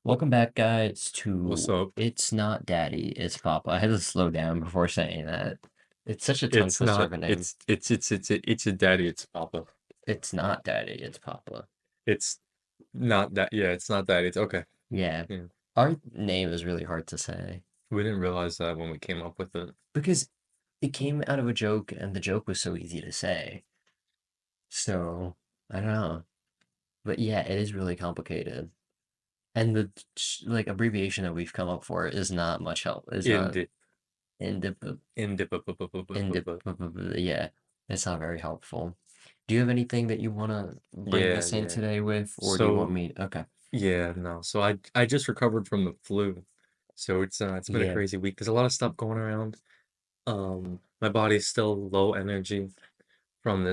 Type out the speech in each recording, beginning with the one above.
Welcome back, guys, What's to up? It's Not Daddy, It's Papa. I had to slow down before saying that. It's such a tongue It's twister not. of a name. It's a daddy. It's Papa. It's not Daddy, it's Papa. It's not that. Yeah, it's not that. It's okay. Yeah, Yeah, our name is really hard to say we didn't realize that when we came up with it. because it came out of a joke and the joke was so easy to say. So, I don't know. But yeah, it is really complicated. And the abbreviation that we've come up for is not much help. It's not Indi, indip indi, indip yeah, it's not very helpful. Do you have anything that you want to bring Yeah, us in yeah. today with, or do you want So me? Okay. yeah, no. So I just recovered from the flu. So it's been a Yeah, crazy week. There's a lot of stuff going around. My body's still low energy from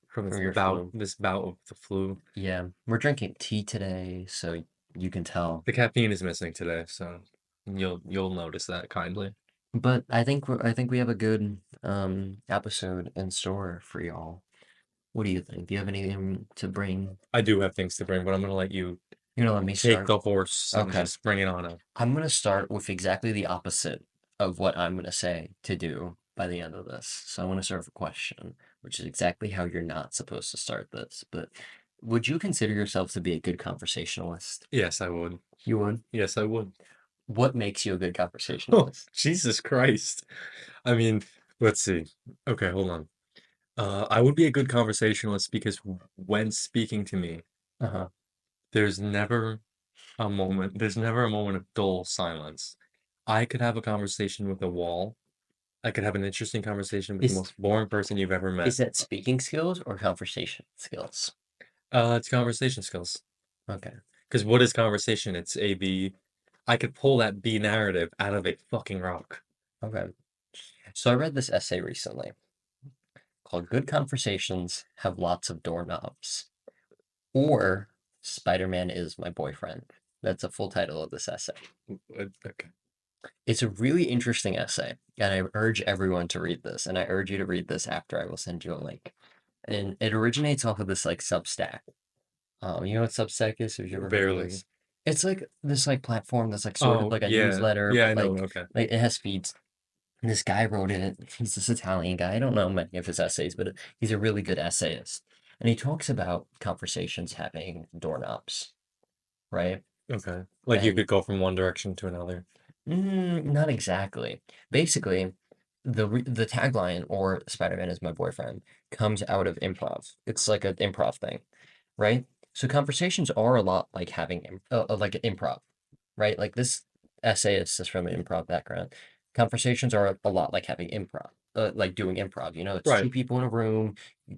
from your flu. this bout of the flu. Yeah, we're drinking tea today, so you can tell. The caffeine is missing today, so you'll notice that kindly. But I think we have a good episode in store for y'all. What do you think? Do you have anything to bring? I do have things to bring, but I'm gonna let you You know, let me take start. the horse and Okay. just bring it on up. I'm gonna start with exactly the opposite of what I'm gonna say to do by the end of this. So I want to start with a question, which is exactly how you're not supposed to start this. But would you consider yourself to be a good conversationalist? Yes, I would. You would. Yes, I would. What makes you a good Oh, conversationalist? Jesus Christ. I mean, let's see. Okay, hold on. I would be a good conversationalist because when speaking to me, Uh-huh. there's never there's never a moment of dull silence. I could have a conversation with a wall. I could have an interesting conversation with the Is most boring person you've ever met. is that speaking skills or conversation skills? It's conversation skills. Okay. Because what is conversation? It's a B. I could pull that B narrative out of a fucking rock. Okay. So I read this essay recently called Good Conversations Have Lots of Doorknobs. Or Spider-Man is My Boyfriend. That's a full title of this essay. Okay. It's a really interesting essay, and I urge everyone to read this. And I urge you to read this after I will send you a link. And it originates off of this like Substack. You know what Substack is? Have you ever heard of Barely. this? It's like this like platform that's like sort of Oh, like a yeah. newsletter, Yeah, but I know. Okay. like it has feeds. And this guy wrote it. He's this Italian guy. I don't know many of his essays, but he's a really good essayist. And he talks about conversations having doorknobs, right? Okay. Like you And could go from one direction to another. not exactly. Basically, the tagline or Spider-Man is my boyfriend comes out of improv. It's like an improv thing, right? So conversations are a lot like having like improv, right? Like this essayist is from an improv background. Conversations are a lot like having improv, like doing improv. You know, it's Right. two people in a room.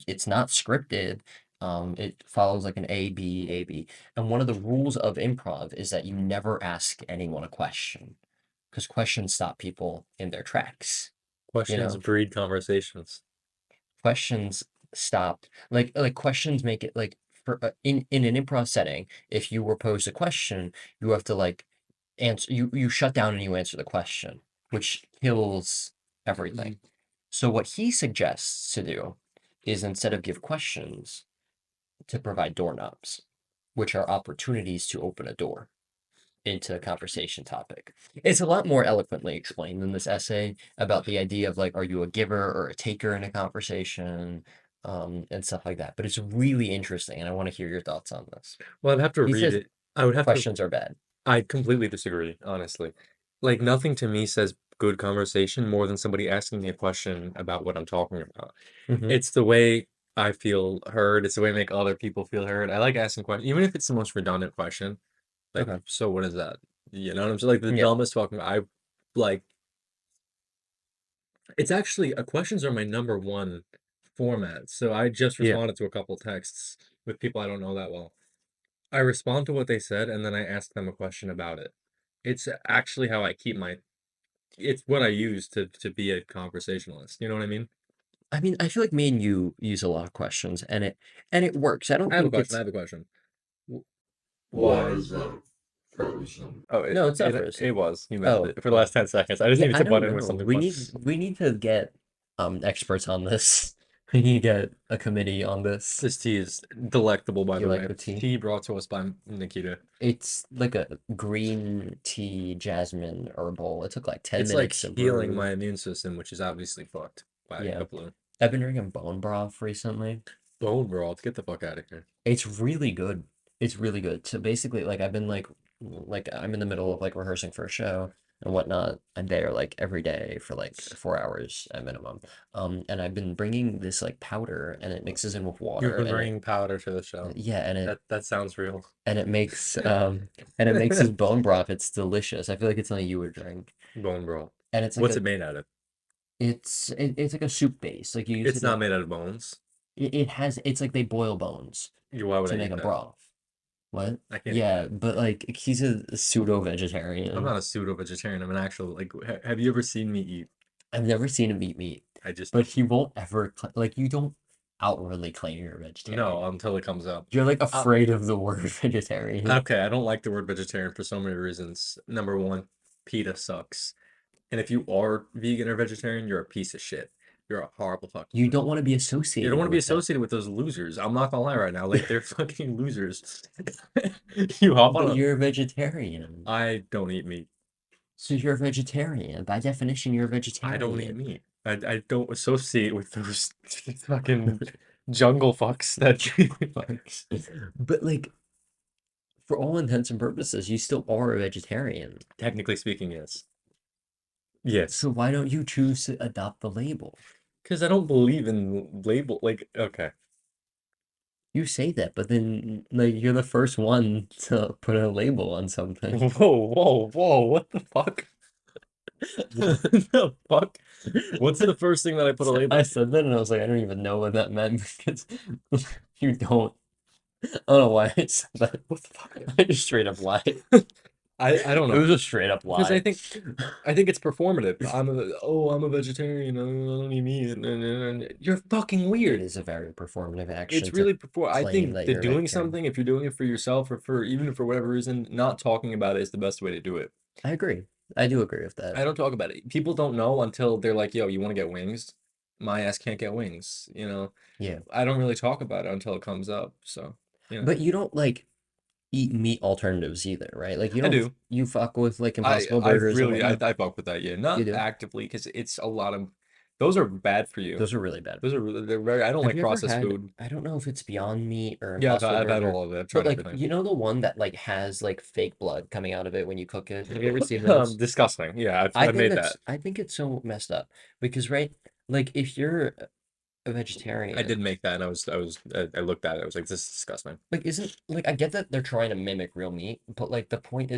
It's not scripted. It follows like an A B. And one of the rules of improv is that you never ask anyone a question because questions stop people in their tracks. You Questions know, breed conversations. questions stop like questions make it like for in an improv setting. If you were posed a question, you have to like answer. You shut down and you answer the question, which kills everything. So what he suggests to do is instead of give questions, to provide doorknobs, which are opportunities to open a door into a conversation topic. It's a lot more eloquently explained in this essay about the idea of like, are you a giver or a taker in a conversation, and stuff like that. But it's really interesting, and I want to hear your thoughts on this. Well, I'd have to He read says it. I would have to. questions are bad. I completely disagree, honestly. Like nothing to me says good conversation more than somebody asking me a question about what I'm talking about. Hmm. It's the way I feel heard. It's the way I make other people feel heard. I like asking questions, even if it's the most redundant question. Like, Okay. so what is that? You know what I'm saying? Like the Yeah. dumbest fucking. I like. It's actually questions are my number one format. So I just Yeah. responded to a couple texts with people I don't know that well. I respond to what they said and then I ask them a question about it. It's actually how I keep my. It's what I use to be a conversationalist. You know what I mean? I mean, I feel like me and you use a lot of questions, and it works. I don't I have a think question. I it's have a question. Why is that frozen? Oh, no, it's not frozen. it was. You missed Oh, it for the oh. last 10 seconds. I just Yeah, needed I to butt don't in with know. something fun. We need to get experts on this You get a committee on this. This tea is delectable, by Do you the like way. the tea? Tea brought to us by Nikita. It's like a green tea jasmine herbal. It took like 10 It's like minutes to healing brew. my immune system, which is obviously fucked by Yeah. a flu. I've been drinking bone broth recently. Bone broth, get the fuck out of here. It's really good. It's really good. So basically, like I've been like I'm in the middle of like rehearsing for a show and whatnot. I'm there like every day for like 4 hours at minimum. And I've been bringing this like powder and it mixes in with You've water been and bringing powder to the show. yeah, That sounds real. and it makes and it makes this bone broth. It's delicious. I feel like it's something you would drink. Bone broth. And it's like What's a it made out of? it's like a soup base. Like you use It's it not in made out of bones. it has it's like they boil bones Why would to I make eat a that? broth. What? I can't eat Yeah, that. but like he's a pseudo I'm vegetarian. not a pseudo-vegetarian. I'm an actual, like, have you ever seen me eat? I've never seen him eat meat, I just, but he won't ever like you don't outwardly claim you're a no, vegetarian. until it comes up. You're like Uh, afraid of the word vegetarian. okay, I don't like the word vegetarian for so many reasons. Number one, PETA sucks. And if you are vegan or vegetarian, you're a piece of shit. You're a horrible fucking You don't person. want to be You don't associated want to be with them, associated with those losers. I'm not gonna lie right now. Like, they're fucking losers. You hop on but a. you're a vegetarian. I don't eat meat. So you're a vegetarian. By definition, you're a I don't eat vegetarian. meat. I don't associate with those fucking jungle fucks that Fucks. But like, for all intents and purposes, you still are a vegetarian. technically speaking, yes. Yes. So why don't you choose to adopt the label? Because I don't believe in label. Like, okay. You say that, but then like you're the first one to put a label on something. Whoa. What the fuck? What the fuck? What's the first thing that I put a label? I said that and I was like, I don't even know what that meant because you don't. I don't know why I said that. What the fuck? I just straight up lied. I don't It know. was a straight up Because lie. I think it's performative. I'm a vegetarian. I don't eat meat. You're fucking It weird. is a very performative It's action to really before. I claim think that that you're a doing vegetarian. something, if you're doing it for yourself or for even for whatever reason, not talking about it is the best way to do it. I agree. I do agree with that. I don't talk about it. People don't know until they're like, "Yo, you want to get wings?" My ass can't get wings. Yeah. I don't really talk about it until it comes up. So, But you don't like eat meat alternatives either, right? Like I do. you fuck with like I Impossible I Burgers and really whatnot. I fuck with that. Yeah, You not do. actively because it's a lot of those are bad for you. Those are really bad. Those are they're very. I don't Have like you ever processed had, food. I don't know if it's Beyond Meat or Yeah, Impossible I've had Burger, all of it. I've but tried like, everything. you know the one that like has like fake blood coming out of it when you cook it? Have you ever seen those? Disgusting. Yeah, I've made that. I think it's so messed up because, right, like if you're a I did vegetarian, make that, and I looked at it. I was like, this is disgusting. like isn't like I get that they're trying to mimic real meat, but like the point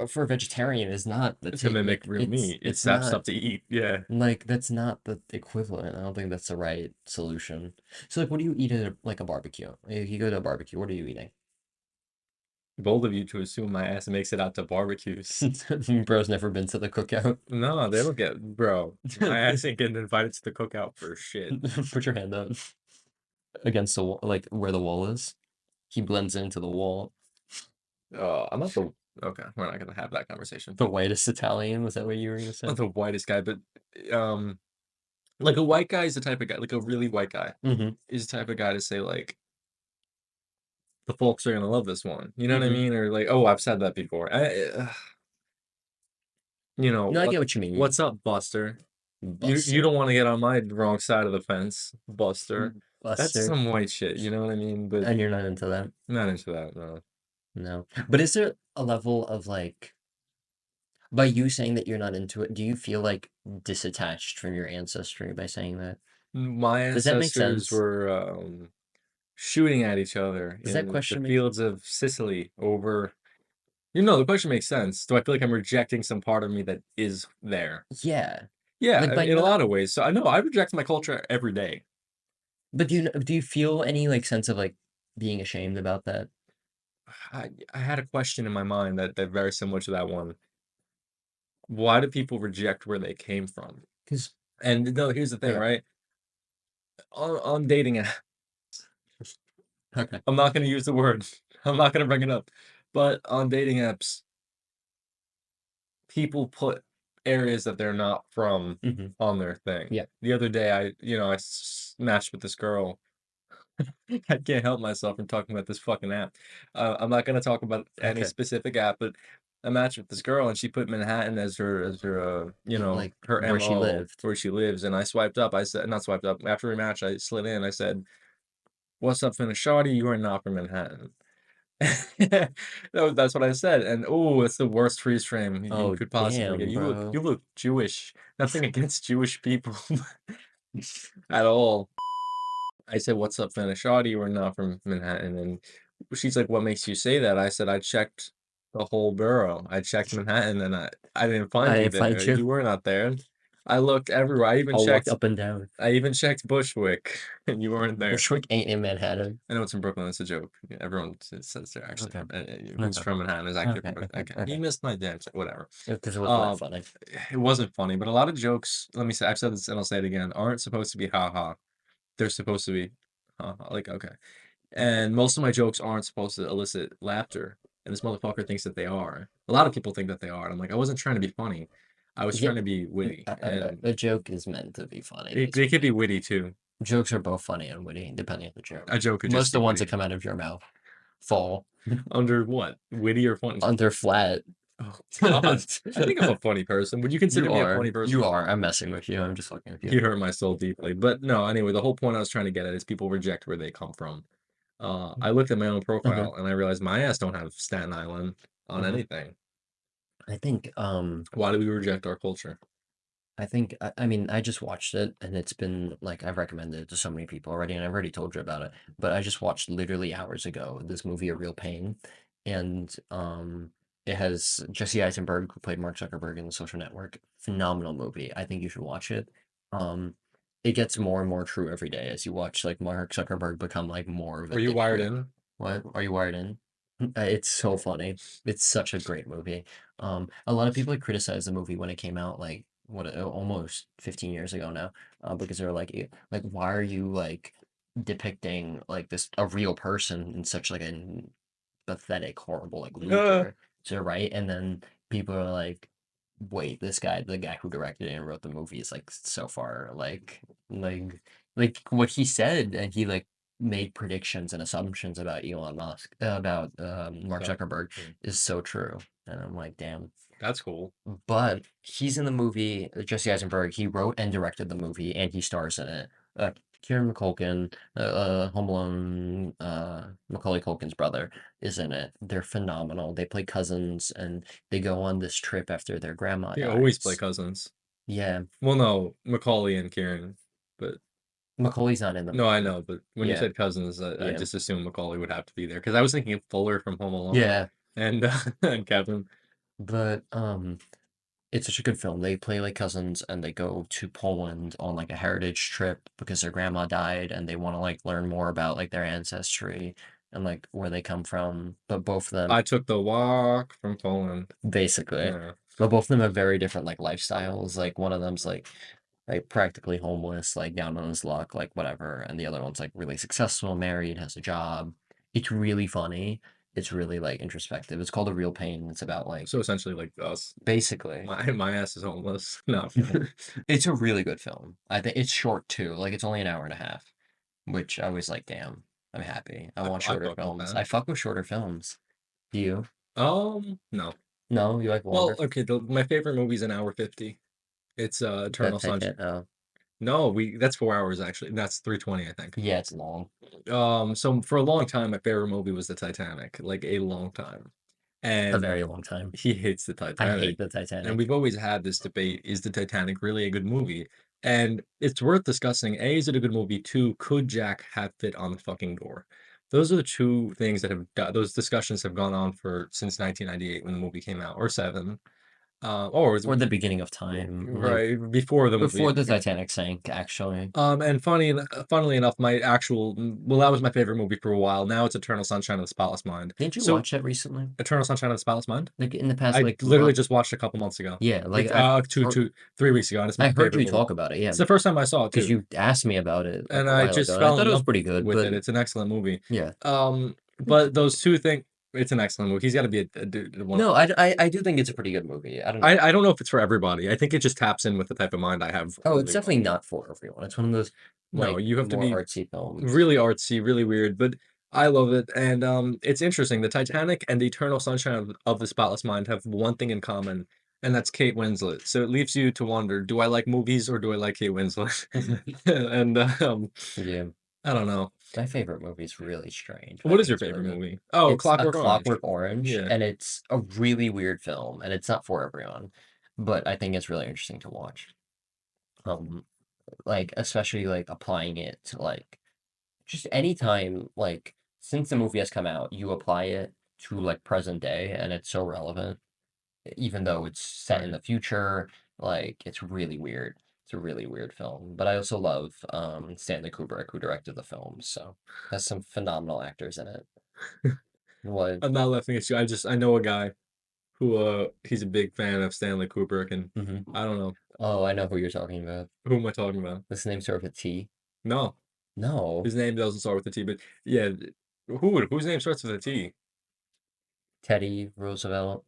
for a vegetarian is not the To take mimic like real meat, it's it's to have not stuff to eat. Yeah, like that's not the equivalent. I don't think that's the right solution. So like what do you eat at like a barbecue? If you go to a barbecue, what are you eating? bold of you to assume my ass makes it out to barbecues. Bro's never been to the cookout. No, they don't get, bro. My ass ain't getting invited to the cookout for shit. Put your hand up against the wall, like where the wall is. He blends into the wall. Oh, I'm not the. Okay, we're not gonna have that conversation. The whitest Italian, was that what you were gonna I'm say? not the whitest guy, but um, like a white guy is the type of guy, like a really white guy Mm-hmm. is the type of guy to say like the folks are gonna love this one. You know what I Mm-hmm. mean? Or like, oh, I've said that before. No, I get what you mean. What's up, Buster? You Buster. don't want to get on my wrong side of the fence, Buster. That's Buster. some white shit, you know what I mean? But And you're not into that? not into that, no. No. But is there a level of like by you saying that you're not into it, do you feel like disattached from your ancestry by saying that? My Does that make ancestors sense? were shooting at each other Does that in the question make fields of Sicily over. The question makes sense. Do I feel like I'm rejecting some part of me that is there? yeah. Yeah, Like by in a not lot of ways. So I know I reject my culture every day. but do you feel any like sense of like being ashamed about that? I had a question in my mind that very similar to that one. Why do people reject where they came from? Because And no, here's the thing, okay. right? On dating app, Okay. I'm not gonna use the word. I'm not gonna bring it up. But on dating apps, people put areas that they're not from Hmm. on their thing. Yeah. The other day, matched with this girl. I can't help myself from talking about this fucking app. I'm not gonna talk about any Okay. specific app, but I matched with this girl, and she put Manhattan as her Like her where she MO, lived. where she lives, and I swiped up. I said, not swiped up. After we matched, I slid in. I said, "What's up, Finna Shawty? You are not from Manhattan." That's what I said, and oh, it's the worst freeze frame you Oh could possibly get. damn, bro. You look Jewish. Nothing against Jewish people at all. I said, "What's up, Fanashati? We're not from Manhattan." And she's like, "What makes you say that?" I said, "I checked the whole borough. I checked Manhattan, and I didn't find I you didn't find there. you. You were not there. I looked everywhere. I walked up and down. I even checked Bushwick, and you weren't there." Bushwick ain't in Manhattan. I know it's in Brooklyn. It's a joke. Yeah, everyone says they're actually Okay. from, who's Okay. from Manhattan is actually Okay. from. Okay. Okay, you Okay. missed my damn whatever. Because it wasn't that Um, funny. it wasn't funny, but a lot of jokes. Let me say, I've said this and I'll say it again. Aren't supposed to be ha ha. They're supposed to be ha ha. Like okay. And most of my jokes aren't supposed to elicit laughter. And this motherfucker thinks that they are. A lot of people think that they are. And I'm like, I wasn't trying to be funny. I was Yeah, trying to be witty. And a joke is meant to be funny, they could be basically. witty too. Jokes are both funny and witty, depending on the joke. A joke could Most just of be the ones that witty. come out of your mouth fall Under what? Witty or funny? under flat. Oh God. I think I'm a funny person. Would you consider You me a are. funny person? You are. I'm messing with you. I'm just fucking with You you. hurt my soul deeply. But no, anyway, the whole point I was trying to get at is people reject where they come from. I looked at my own Mhm, profile and I realized my ass don't have Staten Island on mhm. anything. I think Why do we reject our culture? I mean I just watched it and it's been like I've recommended it to so many people already and I've already told you about it. But I just watched literally hours ago this movie A Real Pain and it has Jesse Eisenberg who played Mark Zuckerberg in The Social Network. Phenomenal movie. I think you should watch it. Um it gets more and more true every day as you watch like Mark Zuckerberg become like more of a Were you wired dipshit. in? What? Are you wired in? It's so funny. It's such a great movie. A lot of people like criticize the movie when it came out, like almost 15 years ago now, because they're like, like, why are you like depicting like this a real person in such like a pathetic, horrible, like loser? So right, and then people are like, wait, this guy, the guy who directed it and wrote the movie, is like so far like like what he said, and he like made predictions and assumptions about Elon Musk, about Mark So, Zuckerberg, hmm, is so true. And I'm like, damn. that's cool. But he's in the movie, Jesse Eisenberg. He wrote and directed the movie, and he stars in it. Kieran Culkin, Home Alone, Macaulay Culkin's brother is in it. They're phenomenal. They play cousins, and they go on this trip after their grandma They always play dies. cousins. Yeah, Well, no, Macaulay and Kieran. But Macaulay's not in the no, I movie. know. But when you Yeah, said cousins, I yeah, just assumed Macaulay would have to be there because I was thinking of Fuller from Home Alone yeah. and and Kevin. But it's such a good film. They play like cousins and they go to Poland on like a heritage trip because their grandma died and they want to like learn more about like their ancestry and like where they come from. But both of them I took the walk from Poland. basically, Yeah. but both of them have very different like lifestyles. Like one of them's like practically homeless, like down on his luck, like whatever, and the other one's like really successful, married, has a job. It's really funny. It's really like introspective. It's called A Real Pain. It's about like So essentially, like us. basically My ass is homeless. No. I'm it's a really good film. I think it's short too. Like it's only an hour and a half, which I was like, damn, I'm happy. I want I shorter fuck with films. that. I fuck with shorter films. Do you? No. No, you like Well, longer? okay, my favorite movie's an hour 50. It's That Eternal Sunshine. Titan. Oh, No, we that's 4 hours actually. That's 320, I think. yeah, it's long. So for a long time, my favorite movie was the Titanic, like a long time. A And very long time. he hates the I Titanic. hate the And Titanic. we've always had this debate, is the Titanic really a good movie? And it's worth discussing. A, is it a good movie? Two, could Jack have fit on the fucking door? Those are the two things that those discussions have gone on for since 1998 when the movie came out, or seven. Or was Or the beginning of time, like right before the before movie. the Titanic sank, actually. And funnily enough, my actual well, that was my favorite movie for a while. Now it's Eternal Sunshine of the Spotless Mind. Didn't you So watch that recently? Eternal Sunshine of the Spotless Mind. Like in the past, I like literally just watched it a couple months ago. yeah, like Like 3 weeks ago, and it's my I heard favorite you movie. talk about it. Yeah, It's the first time I saw it because too, you asked me about it like and a I while just ago, and I fell thought in it was love pretty good. with But it. It's an excellent movie. yeah, But those two things, it's an excellent movie. He's got to be a dude. no, I do think it's a pretty good movie. I don't know. I don't know if it's for everybody. I think it just taps in with the type of mind I have Oh, it's really well. definitely not for everyone. It's one of those No, like you have to more be artsy films. really artsy, really weird, but I love it. And it's interesting. The Titanic and the Eternal Sunshine of the Spotless Mind have one thing in common, and that's Kate Winslet. So it leaves you to wonder, do I like movies or do I like Kate Winslet? And Yeah. I don't know. My favorite movie is really strange, but I What is think your it's really favorite good. movie? Oh, It's A Clockwork Orange. Clockwork Orange, Yeah. and it's a really weird film, and it's not for everyone, but I think it's really interesting to watch. Um, like especially like applying it to like just anytime like since the movie has come out, you apply it to like present day, and it's so relevant, even though it's set in Right. the future. Like it's really weird. It's a really weird film, but I also love Stanley Kubrick, who directed the film, so has some phenomenal actors in it. What? I'm not laughing at you. I know a guy who he's a big fan of Stanley Kubrick, and Hmm. I don't know Oh, I know who you're talking about. who am I talking about. This name start with a T. No, No, his name doesn't start with a T, but yeah, whose name starts with a T? Teddy Roosevelt,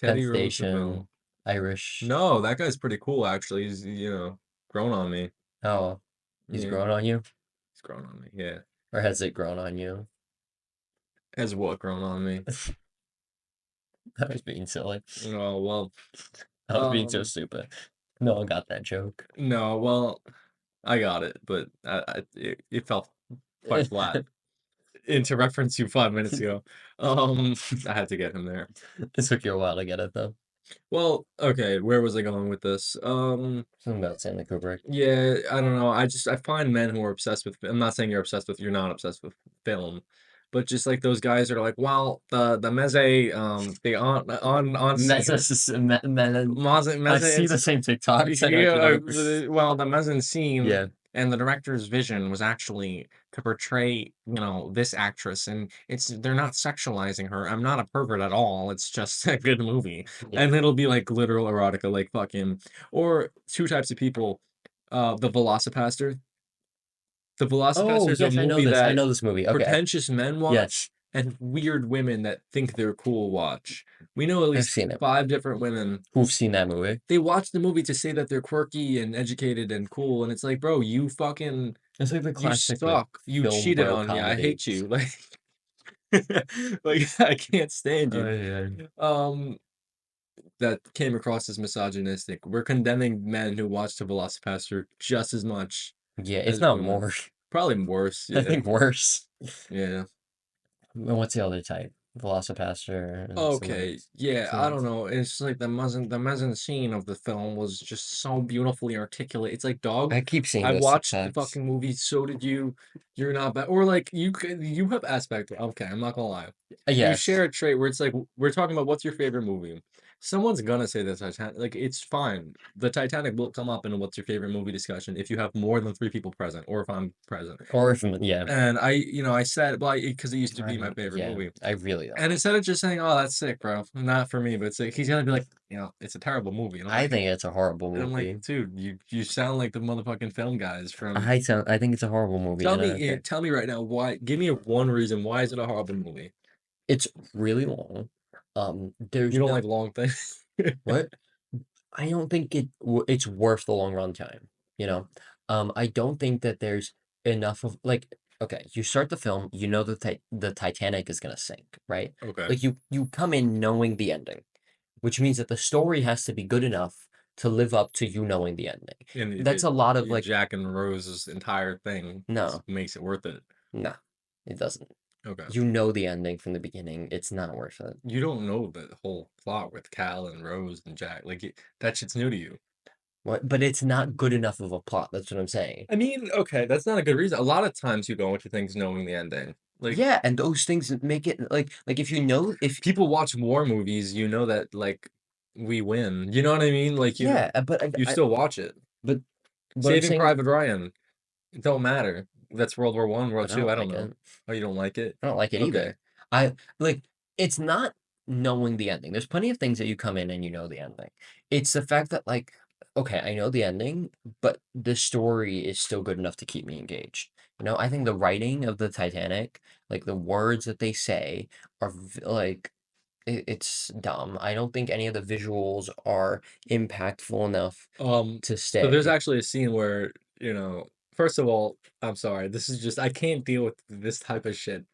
Penn Teddy Roosevelt. Station, Irish. No, that guy's pretty cool actually. He's grown on me. Oh, he's Yeah, grown on you, he's grown on me. Yeah, or has it grown on you? has what grown on me? I was being silly. Oh well, I was being so um, stupid. No one got that joke. no, well, I got it, but it fell quite flat. Into reference you 5 minutes ago. I had to get him there. It took you a while to get it though. Well, okay, where was I going with this? Something about Stanley Kubrick. Yeah, I don't know. I find men who are obsessed with. I'm not saying you're not obsessed with film, but just like those guys that are like, well, the meze, the on scene, I meze, see the same TikToks. I know what you're yeah, talking about. well, the mezzanine Yeah. and the director's vision was actually to portray, this actress, and they're not sexualizing her. I'm not a pervert at all. It's just a good movie, Yeah. and it'll be like literal erotica, like fucking, or two types of people. The Velocipaster. The Oh, Velocipaster is a yes, I know movie this. I that know this movie. Okay. pretentious men Yes, watch and weird women that think they're cool watch. We know at I've least seen it. five different women. Who've seen that movie? They watch the movie to say that they're quirky and educated and cool, and it's like, bro, you fucking, It's like the you classic like suck. You film cheated bro on me. I comedy. hate you. Like, like I can't stand Oh you. yeah. Um, that came across as misogynistic. We're condemning men who watch the Velocipaster just as much Yeah, it's as not women. more. Probably worse. I Yeah. think worse. Yeah. And what's the other type? Velocipaster and Okay, yeah, I some don't know. It's like the mezzanine scene of the film was just so beautifully articulate. It's like, dog, I keep seeing I those watched the TikToks. fucking movie, so did you. You're not bad. Or like you have aspect. Okay, I'm not gonna lie. You Yes. share a trait where it's like we're talking about what's your favorite movie. Someone's gonna say the Titanic. Like it's fine. The Titanic will come up in a what's your favorite movie discussion if you have more than three people present, or if I'm present. Or if yeah. And I said, well, because it used to be my favorite Yeah, movie. I really And don't. instead of just saying, "Oh, that's sick, bro," not for me, but it's like he's gonna be like, it's a terrible movie, I think it's a horrible and I'm like, movie. dude, you sound like the motherfucking film guys from. I think it's a horrible movie, Tell and I me, don't care. tell me right now why. Give me one reason why is it a horrible movie? It's really long. You There's don't no like long things. what? I don't think it's worth the long run time, you know? I don't think that there's enough of like okay, you start the film, you know the Titanic is gonna sink, right? Okay, Like you come in knowing the ending, which means that the story has to be good enough to live up to you knowing the ending. and That's a lot of like Jack and Rose's entire thing no, makes it worth it. no, it doesn't. Okay, You know the ending from the beginning. It's not worth it. you don't know the whole plot with Cal and Rose and Jack. Like that shit's new to you. What? But it's not good enough of a plot. That's what I'm saying. I mean, okay, that's not a good reason. A lot of times you go into things knowing the ending. Like Yeah, and those things that make it like if you know if people watch war movies, you know that like we win. You know what I mean? Like yeah, you still watch it. but what I'm Saving saying, Private Ryan, it don't matter. That's World War One, but World I Two. don't I don't like know. it. Oh, you don't like it? I don't like it Okay. either. I like it's not knowing the ending. There's plenty of things that you come in and you know the ending. It's the fact that like, okay, I know the ending, but the story is still good enough to keep me engaged. I think the writing of the Titanic, like the words that they say, are like it's dumb. I don't think any of the visuals are impactful enough to So there's stay. actually a scene where you know, first of all, I'm sorry. This is just I can't deal with this type of shit.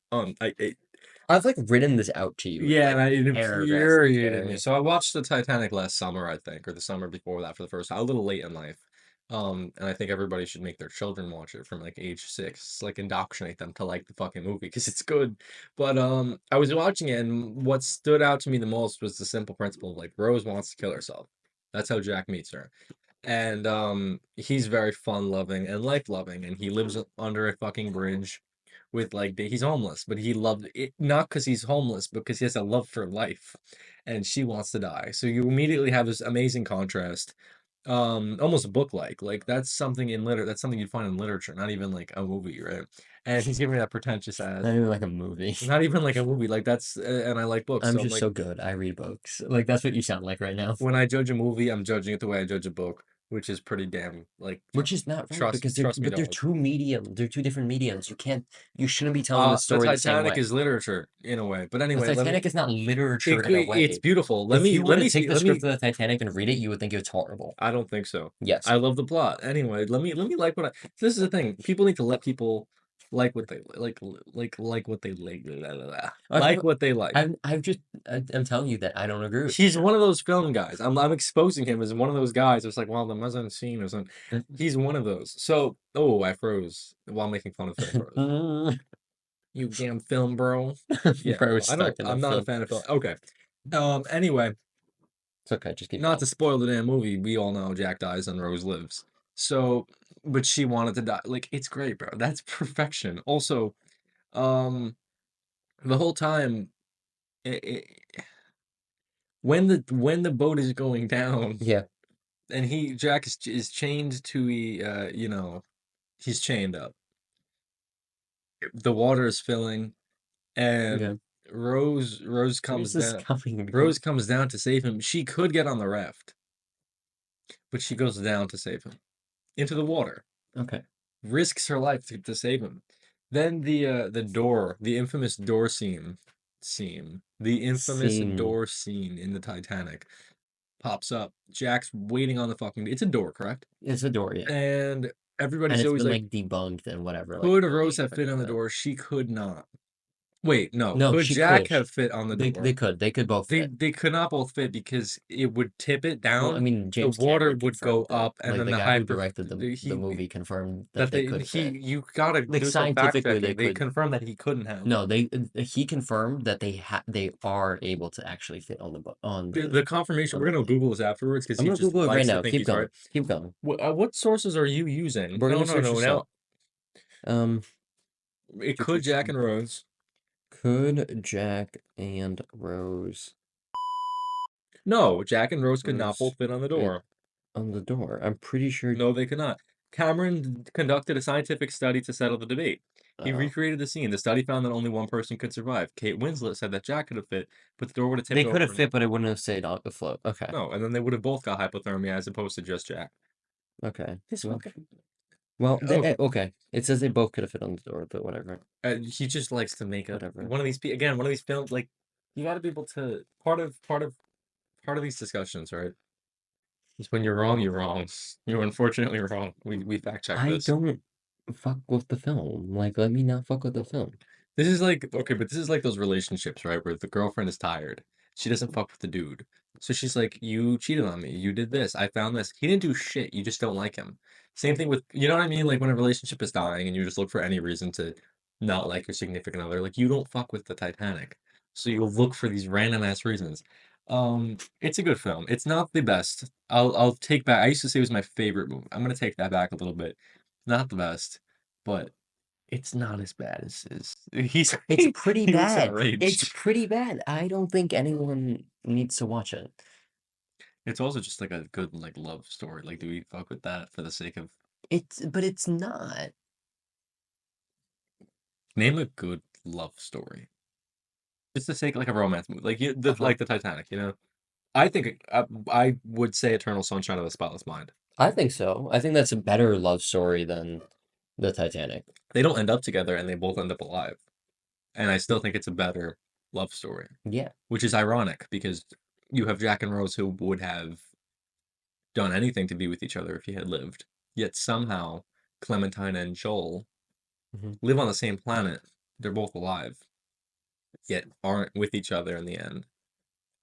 I've like written this out to you in Yeah, like and it paragraphs infuriated me. there. So I watched the Titanic last summer, I think, or the summer before that for the first time, a little late in life. And I think everybody should make their children watch it from like age 6, like indoctrinate them to like the fucking movie because it's good. But I was watching it, and what stood out to me the most was the simple principle of like Rose wants to kill herself. That's how Jack meets her. And he's very fun loving and life loving, and he lives under a fucking bridge with like he's homeless, but he loved it not because he's homeless, because he has a love for life, and she wants to die. So you immediately have this amazing contrast, almost book like that's something in that's something you'd find in literature, not even like a movie, right? And he's giving me that pretentious ass, Not even like a movie. not even like a movie, like that's and I like books, I'm so I'm just like so good. I read books. Like that's what you sound like right now. when I judge a movie, I'm judging it the way I judge a book, which is pretty damn like Which is not right because trust me, they're dog. two medium. They're two different mediums. You shouldn't be telling the The story the same Titanic way. is literature in a way, but The anyway, Titanic is not literature in a it's way. beautiful. If you were Let to me take speak. the Let me. script of the Titanic and read it, you would think it's horrible. I don't think so. Yes. I love the plot. Anyway, let me like what I. This is the thing. People need to let people like what they like what they like blah, blah, blah. Like what they like. I'm telling you that I don't agree with you. He's one of those film guys. I'm exposing him as one of those guys. It's like, well, the mise scene or something. He's one of those. So, oh, I froze while making fun of film bros. You damn film bro. Yeah, Bro well, is stuck in a I'm not a film. fan of film. Okay. Anyway, It's okay, just keep not going. to spoil the damn movie, we all know Jack dies and Rose lives. So, but she wanted to die. Like, it's great, bro. That's perfection. Also, um, the whole time, when the boat is going down, Yeah. and Jack is chained to he's chained up. The water is filling, Yeah. and Rose Where's comes this down. coming from? Rose comes down to save him. She could get on the raft, but she goes down to save him into the water. Okay. Risks her life to save him. Then the infamous door the infamous Scene. door scene in the Titanic pops up. Jack's waiting on the fucking. It's a door, correct? It's a door, yeah. And And everybody's it's always been like, like debunked and whatever. Like, could no, Rose you have never fit did on the that. door? She could not. Wait, no. No, Could she Jack could. have fit on the door? They could. They could both fit. They could not both fit because it would tip it Well, I down. mean, The James water Cameron would go confirmed it. up, and Like then the the guy who hyper directed the he movie confirmed that that they could fit. you gotta Like do some fact scientifically, they checking. They could. confirmed that he couldn't have. No, he confirmed that they are able to actually fit on The confirmation. on We're the gonna plane. Google this afterwards because I'm he gonna just Google it right likes to now. think Keep he's right. going. Keep going. What sources are you using? We're No, gonna no, search no. this Now up. Um, it could Jack and Rose. could Jack and Rose No, Jack and Rose could not Rose both fit on the fit door. on the door? I'm pretty sure. No, they could not. Cameron conducted a scientific study to settle the debate. He Oh, recreated the scene. The study found that only one person could survive. Kate Winslet said that Jack could have fit, but the door would have tipped they could over. have fit, but it wouldn't have stayed on afloat. Okay. No, and then they would have both got hypothermia as opposed to just Jack. Okay. This Well, fucking. well, Okay. okay. It says they both could have fit on the door, but whatever. He just likes to make Whatever. one of these one of these films. Like you got to be able to part of these discussions, right? Is when you're wrong, you're wrong. You're unfortunately wrong. We fact check I this. don't fuck with the film. Like, let me not fuck with the film. This is like okay, but this is like those relationships, right? Where the girlfriend is tired. She doesn't fuck with the dude. So she's like, "You cheated on me. You did this. I found this. He didn't do shit. You just don't like him." Same thing with, you know what I mean? Like when a relationship is dying and you just look for any reason to not like your significant other. Like you don't fuck with the Titanic. So you'll look for these random ass reasons. It's a good film. It's not the best. I'll take back. I used to say it was my favorite movie. I'm gonna take that back a little bit. Not the best, but it's not as bad as he's It's pretty he looks bad. It's outraged. pretty bad. I don't think anyone needs to watch it. It's also just like a good like love story. Like, do we fuck with that for the sake of But it's not. name a good love story? Just the sake like a romance movie, like Uh-huh. like the Titanic. You know, I think I would say Eternal Sunshine of the Spotless Mind. I think so. I think that's a better love story than the Titanic. They don't end up together, and they both end up alive. And I still think it's a better love story, Yeah. which is ironic because you have Jack and Rose who would have done anything to be with each other if he had lived. Yet somehow Clementine and Joel Mhm. live on the same planet. They're both alive, yet aren't with each other in the end,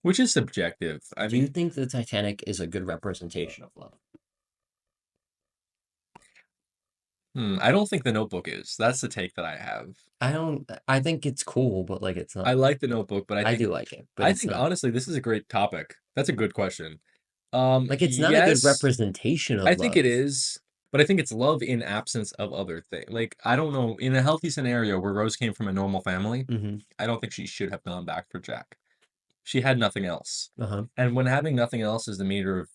which is subjective. I Do you mean, think the Titanic is a good representation of love? I don't think The Notebook is. That's the take that I have. I don't. I think it's cool, but like it's I not. like The Notebook, but I do like it, but I it's think not. honestly this is a great topic. That's a good question. Like it's not a good Yes, representation I of think it love. is, but I think it's love in absence of other things. Like, I don't know, in a healthy scenario where Rose came from a normal family, Hmm. I don't think she should have gone back for Jack. She had nothing else. Uh-huh. And when having nothing else is the meter of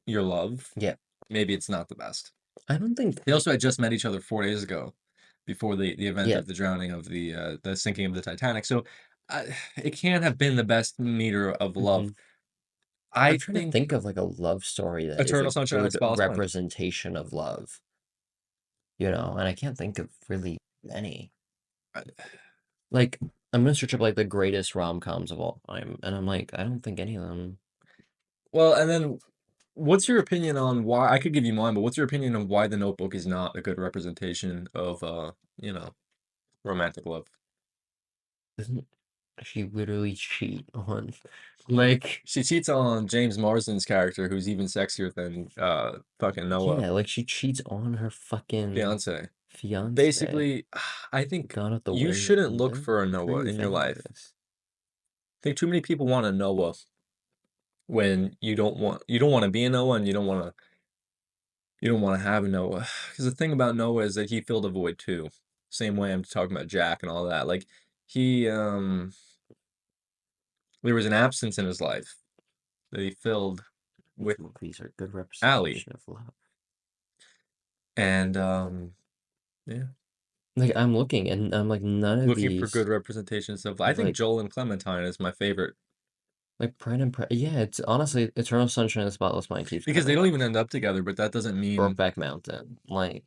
your love, Yeah. maybe it's not the best. I don't think. They also had just met each other 4 days ago before the event Yeah. of the drowning of the sinking of the Titanic. So it can't have been the best meter of Hmm. love. I'm I trying to think think of like a love story that is Eternal a Sunshine of the good Spotless Mind. representation of love, you know, and I can't think of really any. I- Like, I'm gonna search up like the greatest rom-coms of all time, and I'm like, I don't think any of them. Well, and then what's your opinion on why I could give you mine, but what's your opinion on why The Notebook is not a good representation of you know, romantic love? Doesn't she literally cheat on, like, She cheats on James Marsden's character, who's even sexier than fucking Noah, yeah, like she cheats on her fucking fiance. fiance. Basically, I think Gone out the you window. shouldn't look Don't for a Noah in prove your any of life. this. I think too many people want a Noah when you don't want to be a Noah and you don't want to have a Noah. Because the thing about Noah is that he filled a void too. Same way I'm talking about Jack and all that. Like he there was an absence in his life that he filled Which with movies are good Allie. representation of love? And yeah. Like I'm looking and I'm like none of Looking for these good representations of I think like Joel and Clementine is my favorite. Pride and yeah, it's honestly Eternal Sunshine of the Spotless Mind keeps Because they coming don't up. even end up together, but that doesn't mean Brokeback Mountain. Like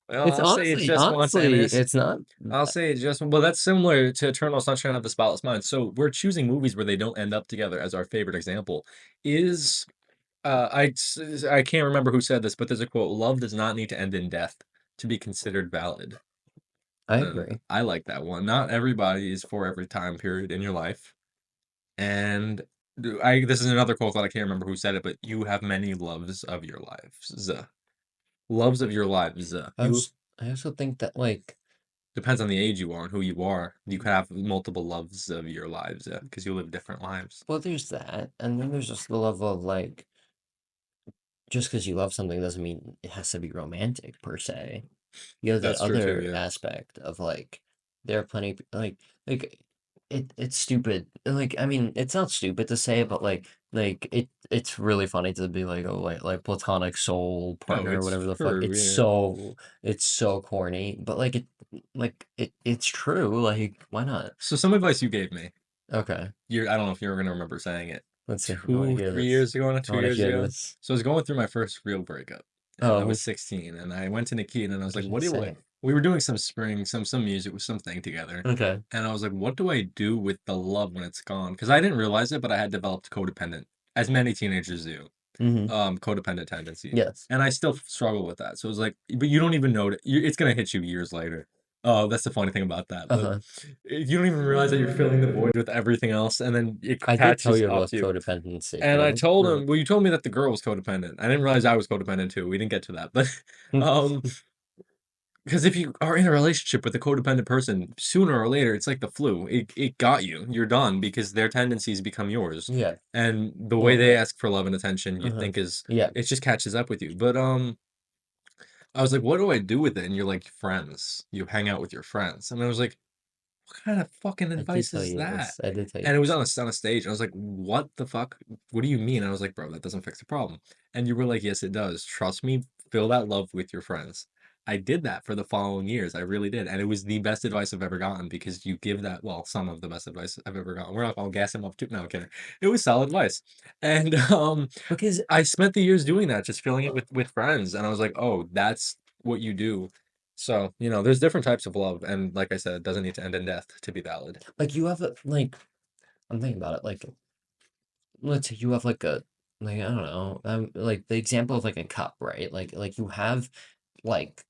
well, it's I'll say it just once, honestly Ennis. it's not I'll say it just well, that's similar to Eternal Sunshine of the Spotless Mind. So we're choosing movies where they don't end up together as our favorite example. Is I can't remember who said this, but there's a quote: "Love does not need to end in death to be considered valid." I And agree. I like that one. Not everybody is for every time period in your life. And I this is another quote that I can't remember who said it, but you have many loves of your lives. Loves of your lives. You I also think that like depends on the age you are and who you are. You could have multiple loves of your lives because you live different lives. well there's that and then there's just the level of like just because you love something doesn't mean it has to be romantic per se. You have that That's true too, other yeah. aspect of like there are plenty like it's stupid. Like I mean, it's not stupid to say, but like it's really funny to be like oh like platonic soul No, partner or it's whatever the fuck. true, yeah. It's so corny, but it's true. Like why not? So some advice you gave me. Okay, I don't know if you're gonna remember saying it. let's see. I want to Two, hear 3 years this. ago, not I two want to years hear ago. this. So I was going through my first real breakup, and I Oh, was 16, and I went to Nikita, and I was what like, did I "What do you?" say? We were doing some spring, some music with something together, Okay. and I was like, "What do I do with the love when it's gone?" Because I didn't realize it, but I had developed codependent, as many teenagers do, Mm-hmm. codependent tendencies, Yes. and I still struggle with that. So it was like, but you don't even know it. It's gonna hit you years later. Oh, that's the funny thing about that. But Uh-huh. you don't even realize that you're filling the void with everything else, and then it I did tell catches you up about to you. codependency, but And I I don't told remember. him, well, you told me that the girl was codependent. I didn't realize I was codependent too. We didn't get to that, but um, because if you are in a relationship with a codependent person, sooner or later, it's like the flu. It got you. You're done because their tendencies become yours, Yeah. and the way Well, they ask for love and attention, you uh-huh. think is Yeah. it just catches up with you. But I was like, what do I do with it? And you're like, friends. You hang out with your friends, and I was like, what kind of fucking I did advice tell is you that? this. I did tell you And it was this. on a stage. And I was like, what the fuck? What do you mean? I was like, bro, that doesn't fix the problem. And you were like, yes, it does. Trust me, fill that love with your friends. I did that for the following years. I really did. And it was the best advice I've ever gotten because you give that, well, some of the best advice I've ever gotten. We're not all gas him up too. No, I'm kidding. It was solid advice. And Because I spent the years doing that, just filling it with friends. And I was like, oh, that's what you do. So, there's different types of love. And like I said, it doesn't need to end in death to be valid. like you have a like I'm thinking about it, like let's say you have like I don't know, like the example of like a cup, right? Like you have like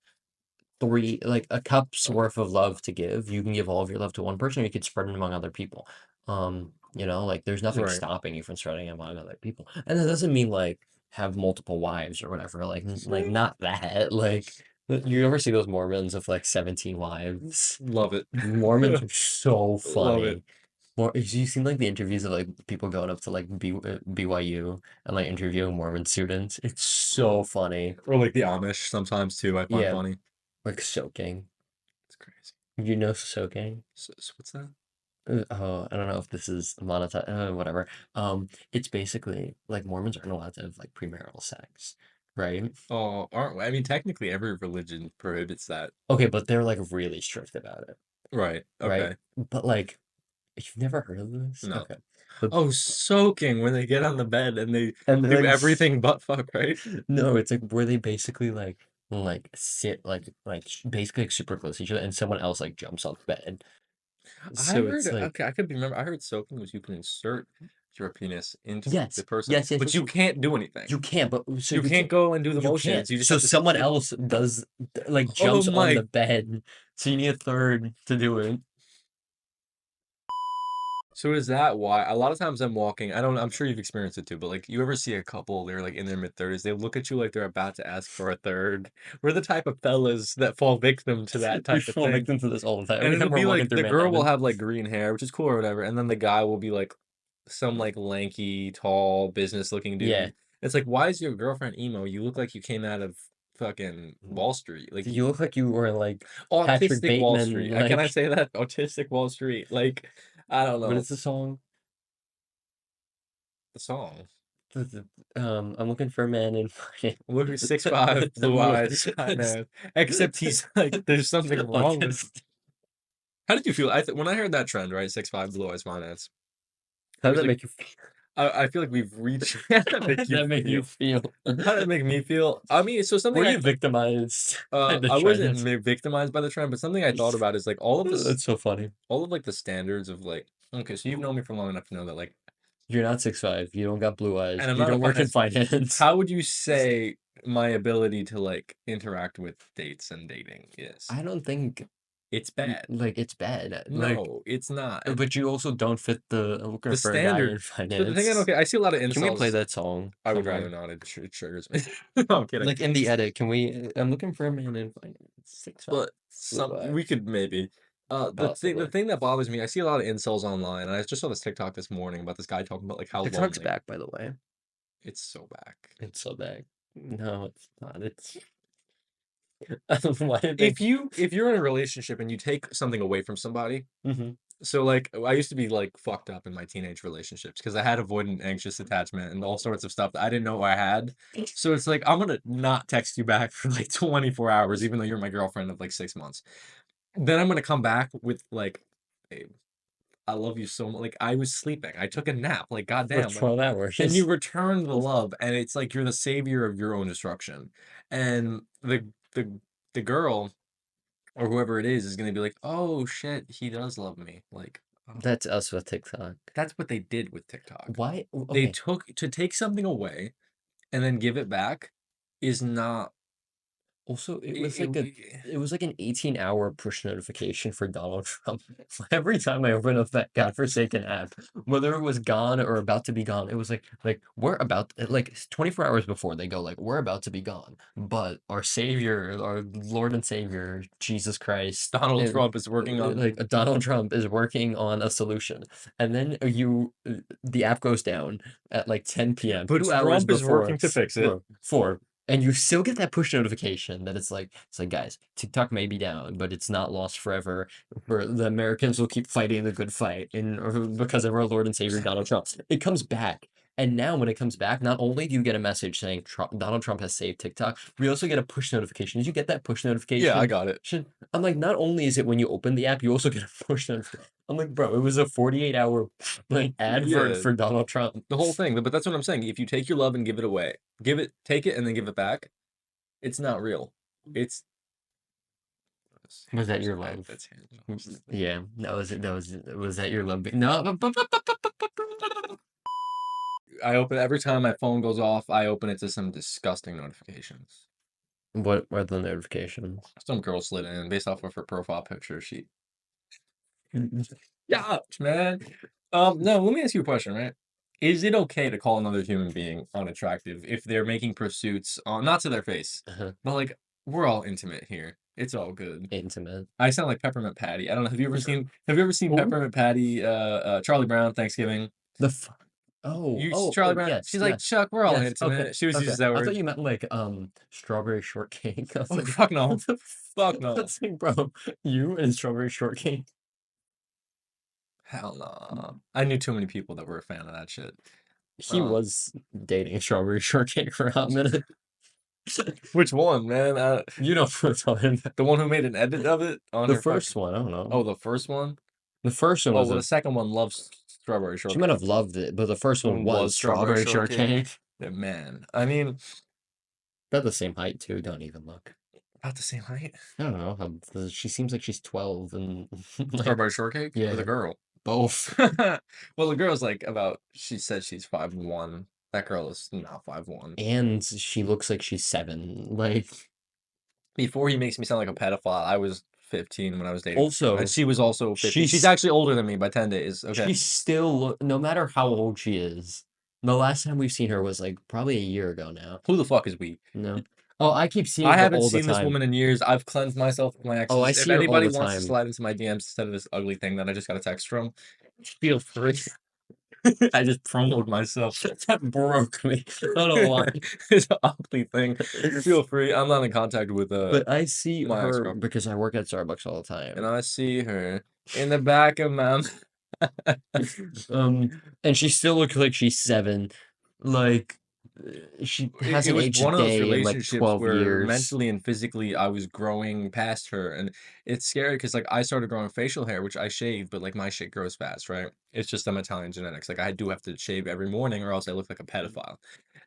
three like a cup's worth of love to give. You can give all of your love to one person, or you could spread it among other people. Like there's nothing Right. stopping you from spreading it among other people. And that doesn't mean like have multiple wives or whatever. Like not that. Like you ever see those Mormons of like 17 wives? Love it. Mormons are so Love it. funny. More, have you seen like the interviews of like people going up to like BYU and like interviewing Mormon students? It's so funny. Or like the Amish sometimes too, I find Yeah, funny. like soaking. It's crazy. You know soaking? So what's that? Oh, I don't know if this is monetized, whatever. It's basically like Mormons aren't allowed to have like premarital sex, right? Oh, aren't I mean technically every religion prohibits that. Okay, but they're like really strict about it, Right. right? Okay. But like, you've never heard of this? No. Okay. But Oh, soaking when they get on the bed and they and do like everything but fuck, right? no, it's like where they basically like sit basically like super close to each other, and someone else like jumps on the bed. I So heard it's like okay, I could be remember. I heard soaking was you can insert your penis into the yes, person, yes, yes, but yes. you can't do anything. You can't, but so You you can't can't. go and do the You can't. motions. You just So have to sit someone still. else does like Oh jumps on the my. bed. So you need a third to do it. So is that why a lot of times I'm walking, I'm sure you've experienced it too, but like you ever see a couple, they're like in their mid-30s, they look at you like they're about to ask for a third. We're the type of fellas that fall victim to that We type of fall thing. victim to this all the time. And Every it'll time we're be walking like through the girl will Manhattan. have like green hair, which is cool or whatever, and then the guy will be like some like lanky, tall, business-looking Yeah. dude. It's like, why is your girlfriend emo? You look like you came out of fucking Wall Street. Like You look like you were like Patrick autistic Wall Bateman. Street. Can I Like, say that? Autistic Wall Street. Like, I don't what know. is the song? The song. I'm looking for a man in Look at 6'5", blue eyes, high man. Except he's like, there's something wrong with. Autistic. How did you feel? When I heard that trend, right? 6'5", blue eyes, finance. How It does was that like make you feel? I feel like we've reached. How did that How make does you that make you feel? feel? How did it make me feel? I mean, so something Were you victimized by the I wasn't trend? victimized by the trend, but something I thought about is like all of this, That's so funny. all of like the standards of like. Okay, so you've known me for long enough to know that like, You're not 6'5". You don't got blue eyes. and I'm You not a don't work in finance. finance. How would you say my ability to like interact with dates and dating is? I don't think It's bad. like it's bad. Like, No, it's not. but you also don't fit the looking The for a guy standard. in So the thing I don't finance. get, I see a lot of Can we play incels. that song I would rather somewhere? not. It triggers me. No, I'm kidding. Like in the edit, can we? I'm looking for a man in finance. 6'5", But blue we eyes. could maybe. The Possibly. thing that bothers me, I see a lot of incels online, and I just saw this TikTok this morning about this guy talking about like how TikTok's lonely. back, by the way. It's so back. It's so bad. No, it's not. It's why did they? If you're in a relationship and you take something away from somebody, Mhm. so like I used to be like fucked up in my teenage relationships because I had avoidant anxious attachment and all sorts of stuff that I didn't know I had. So it's like I'm gonna not text you back for like 24 hours, even though you're my girlfriend of like 6 months. Then I'm gonna come back with like, "Babe, I love you so much." Like I was sleeping. I took a nap. Like For goddamn. Like, 12 hours. and you return the love, and it's like you're the savior of your own destruction. And the girl or whoever it is gonna be like, "Oh shit, he does love me." Like, oh, That's us with TikTok. that's what they did with TikTok. Why? They Okay. took to take something away and then give it back is not. Also, It, it was like an 18-hour push notification for Donald Trump. Every time I open up that godforsaken app, whether it was gone or about to be gone, it was like we're about like 24 hours before they go like we're about to be gone, but our Savior, our Lord and Savior, Jesus Christ, Donald Trump is working on. like Donald Trump is working on a solution, and then the app goes down at like 10 p.m. But 2 hours Trump is before, working to fix it. bro, 4. And you still get that push notification that it's like guys, TikTok may be down, but it's not lost forever. For the Americans will keep fighting the good fight, and because of our Lord and Savior Donald Trump, it comes back. And now when it comes back, not only do you get a message saying Donald Trump has saved TikTok, we also get a push notification. Did you get that push Yeah, I notification? got it. I'm like, not only is it when you open the app, you also get a push notification. I'm like, bro, it was a 48-hour like advert Yeah, for Donald Trump. the whole thing. But that's what I'm saying. If you take your love and give it away, take it and then give it back, it's not real. It's Was that your love? That's Yeah, that was it. Was that your love? No, I open every time my phone goes off, I open it to some disgusting notifications. What are the notifications? Some girl slid in based off of her profile picture. She, yeah, man. No, let me ask you a question, right? Is it okay to call another human being unattractive if they're making pursuits on, not to their face, but like we're all intimate here. It's all good. Intimate. I sound like Peppermint Patty. I don't know. Have you ever seen Who? Peppermint Patty, Charlie Brown, Thanksgiving? The f oh, You oh, Charlie oh, Brown. yes, She's like, yes, Chuck, we're all yes, okay, intimate. She was okay. uses that I thought word. you meant like, strawberry shortcake. I was Oh, like, fuck no. what the Fuck fuck? no. That's like, bro, you and strawberry shortcake? Hell no. I knew too many people that were a fan of that shit. He was dating strawberry shortcake for a hot minute. Which one, man? You know what I'm talking about. The one who made an edit of it on The her fucking. first one, I don't know. Oh, the first one? The first one Oh, was well, a the second one loves strawberry she might shortcake. have loved it, but the first one One was was strawberry strawberry shortcake. shortcake. Yeah, man. I mean, They're the same height too, don't even look. about the same height. I don't know. She seems like she's 12 and like, Strawberry shortcake? Or the yeah, girl? both. Well, the girl's like about, she said she's 5'1". That girl is not 5'1". And she looks like she's 7. Like, Before he makes me sound like a pedophile, I was 15 when I was dating this girl, also, and she was also 15. She's she's actually older than me by 10 days. Okay. she's still no matter how old she is. The last time we've seen her was like probably a year ago now. Who the fuck is we? No. Oh, I keep seeing I her haven't all the seen this time. woman in years. I've cleansed myself of my Oh, I exes. If see her all anybody the wants to time. slide into my DMs instead of this ugly thing that I just got a text from, Feel free. I just promoted myself. That broke me. I don't know why. It's an ugly thing. Feel free. I'm not in contact with But I see my her ex-girlfriend. because I work at Starbucks all the And time. I see her in the back of my. And she still looks like she's 7. Like, she It hasn't was aged a one of those day in like relationships 12 where years. mentally and physically I was growing past her, and it's scary because like I started growing facial hair, which I shave, but like my shit grows fast, right? It's just I'm Italian genetics. Like I do have to shave every morning, or else I look like a pedophile.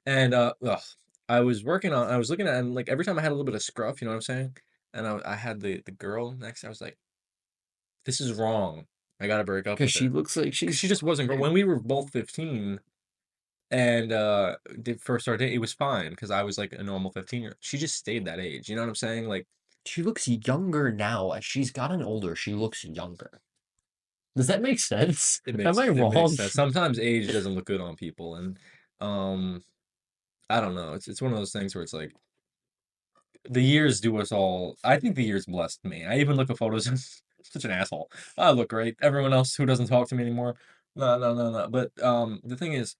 And I was I was looking at, and like every time I had a little bit of scruff, you know what I'm saying? And I had the girl next. I was like, this is wrong. I gotta break up Because with she her looks like because she's she just wasn't. When we were both 15 and did first our date, it was fine because I was like a normal 15-year. She just stayed that age. You know what I'm saying? Like she looks younger now. As she's gotten older, she looks younger. Does that make sense? Am I it makes wrong? sense. Sometimes age doesn't look good on people, and um, I don't know. It's one of those things where it's like the years do us all. I think the years blessed me. I even look at photos. Such an asshole. I look great. Everyone else who doesn't talk to me anymore. No, no, no, no. But the thing is,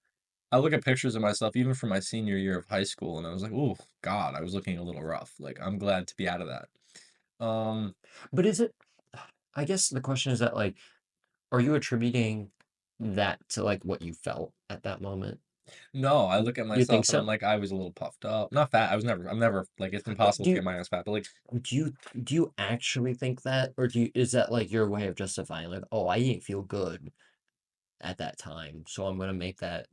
I look at pictures of myself even from my senior year of high school, and I was like, "Oh God, I was looking a little rough." Like, I'm glad to be out of that. Um, But is it? I guess the question is that like, are you attributing that to like what you felt at that moment? no, I look at You think myself and I'm so? like, I was a little puffed up. Not fat. I'm never like it's impossible Do to you get my ass fat, but like, do you do you actually think that, or is that like your way of justifying like, oh, I didn't feel good at that time, so I'm gonna make that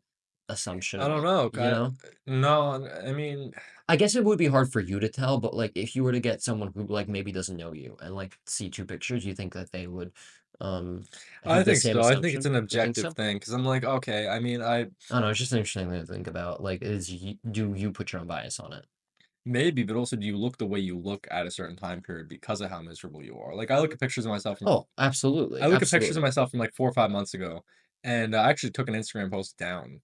assumption I don't about, know. you know? No, I mean, I guess it would be hard for you to tell, but like if you were to get someone who like maybe doesn't know you and like see 2 pictures, you think that they would I have the think same so. I think it's assumption? an You think objective so? thing because I'm like, okay, I mean, I don't know, it's just an interesting thing to think about. Like, do you put your own bias on it? maybe, but also, do you look the way you look at a certain time period because of how miserable you are? Like, I look at pictures of myself from Oh, I absolutely, look at pictures of absolutely. myself from like 4 or 5 months ago, and I actually took an Instagram post down.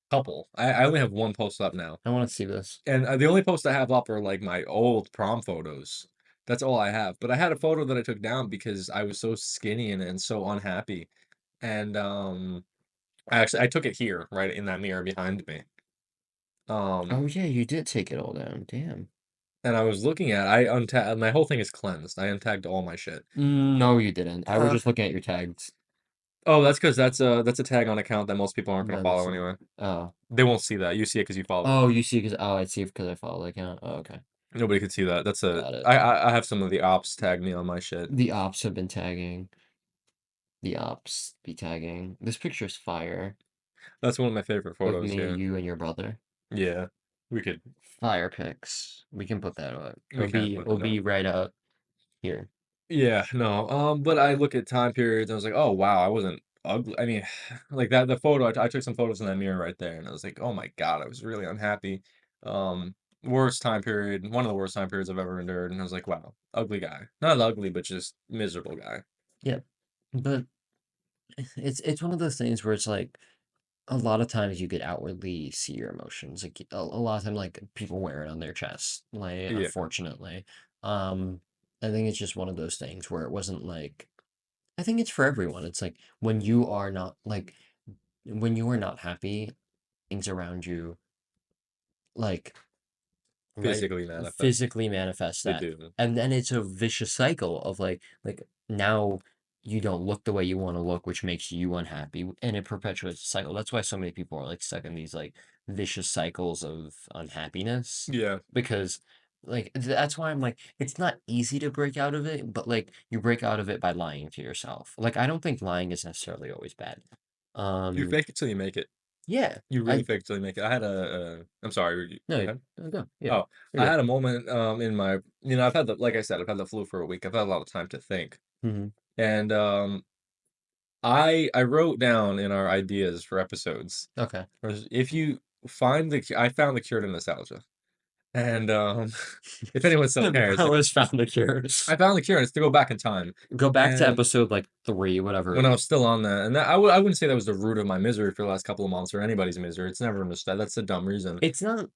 Couple. I only have one post up now. I want to see this. And the only posts I have up are like my old prom photos. That's all I have. But I had a photo that I took down because I was so skinny and so unhappy. And I took it here, right in that mirror behind me. Um Oh yeah, you did take it all down. Damn. and I was looking at I untagged my whole thing is cleansed. I untagged all my shit. No, you didn't. I was Huh? just looking at your tags. Oh, that's because that's a tag on account that most people aren't gonna Then this follow is, anyway. oh. They won't see that. You see it because you follow it. Oh, you see, because I see because I follow the account. Oh, okay, Nobody could see that. That's a got it. I have some of the ops tag me on my shit. The ops have been tagging. The ops be tagging. This picture's fire That's one of my favorite of photos me, here. you, and your brother. Yeah. We could Fire pics. We can put that up. we can put It'll that up. be right up here. Yeah, no. But I look at time periods and I was like, oh wow, I wasn't ugly. I mean, like that the photo. I took some photos in that mirror right there, and I was like, oh my god, I was really unhappy. Um, worst time period, one of the worst time periods I've ever endured, and I was like, wow, ugly guy, not ugly, but just miserable guy. Yeah, but it's one of those things where it's like a lot of times you could outwardly see your emotions. Like a lot of time, like people wear it on their chest. Like Yeah, unfortunately, um, I think it's just one of those things where it wasn't like. I think it's for everyone. It's like when you are not like when you are not happy, things around you like right physically manifest. physically manifest They that, do. and then it's a vicious cycle of like now you don't look the way you want to look, which makes you unhappy, and it perpetuates the cycle. That's why so many people are like stuck in these like vicious cycles of unhappiness, Yeah, because like that's why I'm like it's not easy to break out of it, but like you break out of it by lying to yourself. Like I don't think lying is necessarily always bad. you um fake it till you make it. yeah, You really I fake it till you make it. I had I'm sorry. Go no, ahead. go, yeah, Oh, you're I good. had a moment in my I've had the like I said, I've had the flu for a week. I've had a lot of time to think. Hmm. And I wrote down in our ideas for episodes, Okay. if you find I found the cure to nostalgia. And if anyone still cares, I always found the cure. I found the cure and it's to go back in time. Go back to And episode like 3, whatever. when I was still on that, and I wouldn't say that was the root of my misery for the last couple of months or anybody's misery. It's never understood. That's a dumb reason. It's not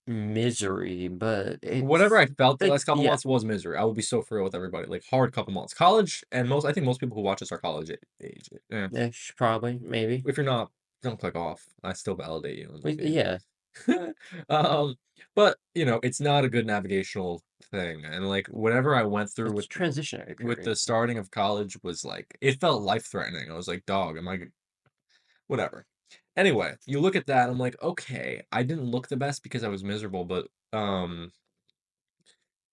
misery, but Whatever I felt the last it's couple yeah, months was misery. I will be so for real with everybody. Like hard couple months. College and I think most people who watch this are college age. Yeah. probably maybe. If you're not, don't click off. I still validate you in the feed. Yeah, um, but it's not a good navigational thing. And like whatever I went through it's transitionary with period. the starting of college was like it felt life threatening. I was like, dog, whatever. Anyway, you look at that, I'm like, okay, I didn't look the best because I was miserable, but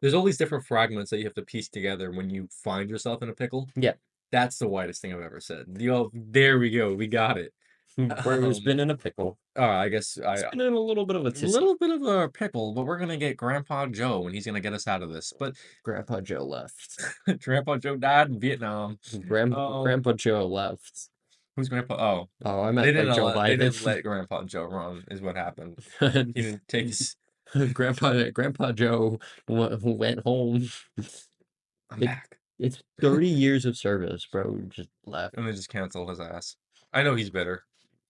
there's all these different fragments that you have to piece together when you find yourself in a pickle. Yeah, That's the whitest thing I've ever said. There we go. We got it. Bro's been in a pickle. I guess He's I been in a little bit of a a tizzy. little bit of a pickle, but we're gonna get Grandpa Joe and he's gonna get us out of this. But Grandpa Joe left. Grandpa Joe died in Vietnam. Um, Grandpa Joe left. who's Grandpa? Oh, Oh, I meant like Joe they Biden. didn't let Grandpa Joe run, is what happened. He didn't take his. Grandpa Joe who went home. I'm It, back, it's 30 years of service, bro. Just left. and they just canceled his ass. I know he's bitter.